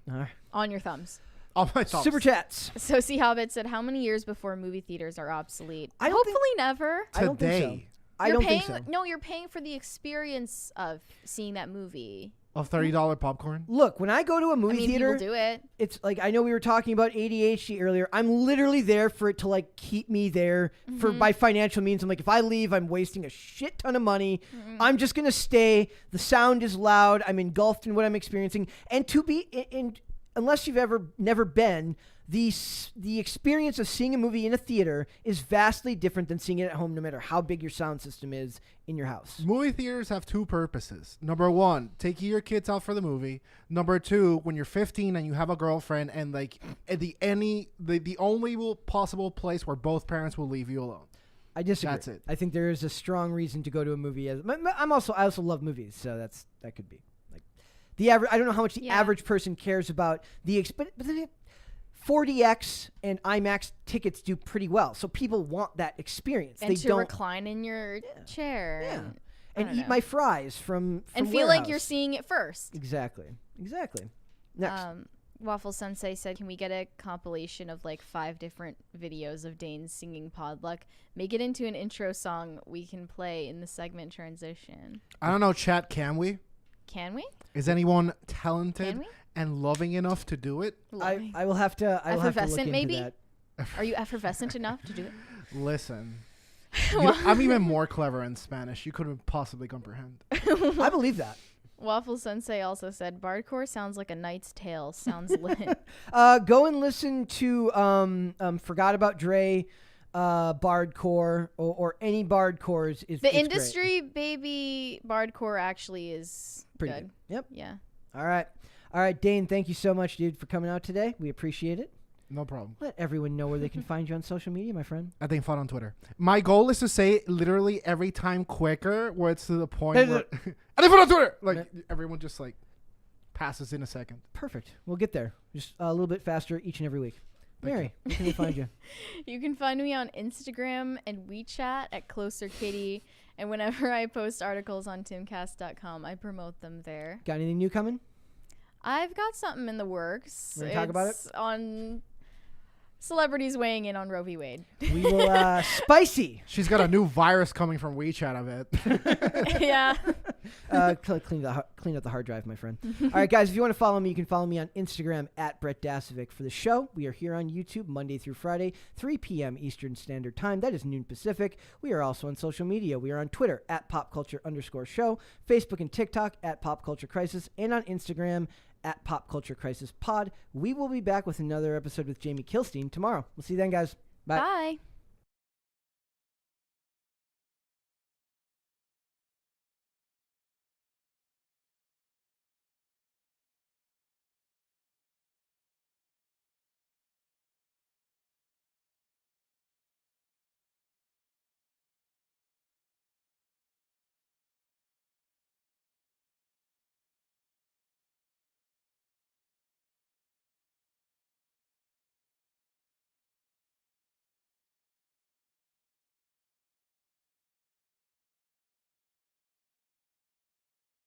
On your thumbs. On my thumbs. Super chats. So C Hobbit said, how many years before movie theaters are obsolete? Hopefully never. I don't think so. I don't think so. No, you're paying for the experience of seeing that movie. Of $30 popcorn? Look, when I go to a movie theater, people do it. It's like, I know we were talking about ADHD earlier. I'm literally there for it to like keep me there by financial means. I'm like, if I leave, I'm wasting a shit ton of money. I'm just going to stay. The sound is loud. I'm engulfed in what I'm experiencing. And unless you've never been, the experience of seeing a movie in a theater is vastly different than seeing it at home, no matter how big your sound system is in your house. Movie theaters have two purposes. Number one, taking your kids out for the movie. Number two, when you're 15 and you have a girlfriend, and like the only possible place where both parents will leave you alone. I disagree. That's it. I think there is a strong reason to go to a movie. I also love movies, so that could be like The average. I don't know how much the Yeah. average person cares about but then 4DX and IMAX tickets do pretty well, so people want that experience. And they to don't recline in your chair. Yeah. And, I and don't eat know. my fries from and feel like Warehouse. you're seeing it first. Exactly. Next. Waffle Sensei said, "Can we get a compilation of like 5 different videos of Dane singing Podluck? Make it into an intro song we can play in the segment transition. I don't know, chat. Can we? Can we? Is anyone talented Can we? and loving enough to do it? I will have to. I will have to look Effervescent, into maybe? that. Are you effervescent enough to do it? Listen, I'm even more clever in Spanish. You couldn't possibly comprehend. I believe that. Waffle Sensei also said, Bardcore sounds like a Knight's Tale. Sounds lit. Go and listen to Forgot About Dre, Bardcore, or any Bardcores. Is The it's industry baby Bardcore actually is great. Pretty good. good. Yep. Yeah. All right, Dane. Thank you so much, dude, for coming out today. We appreciate it. No problem. Let everyone know where they can find you on social media, my friend. I think fun on Twitter. My goal is to say it literally every time quicker, where it's to the point where I think fun on Twitter. Like everyone just like passes in a second. Perfect. We'll get there. Just a little bit faster each and every week. Thank Mary, where can we find you? You can find me on Instagram and WeChat at Closer Kitty. And whenever I post articles on timcast.com, I promote them there. Got anything new coming? I've got something in the works. We're gonna talk about it? It's on celebrities weighing in on Roe v. Wade. We will spicy. She's got a new virus coming from WeChat, I bet. Yeah. Clean up the hard drive, my friend. All right, guys, if you want to follow me, you can follow me on Instagram at Brett Dasovic. For the show, we are here on YouTube Monday through Friday, 3 p.m. Eastern Standard Time. That is noon Pacific. We are also on social media. We are on Twitter at popculture_show, Facebook and TikTok at Pop Culture Crisis, and on Instagram at Pop Culture Crisis Pod. We will be back with another episode with Jamie Kilstein tomorrow. We'll see you then, guys. Bye. Bye.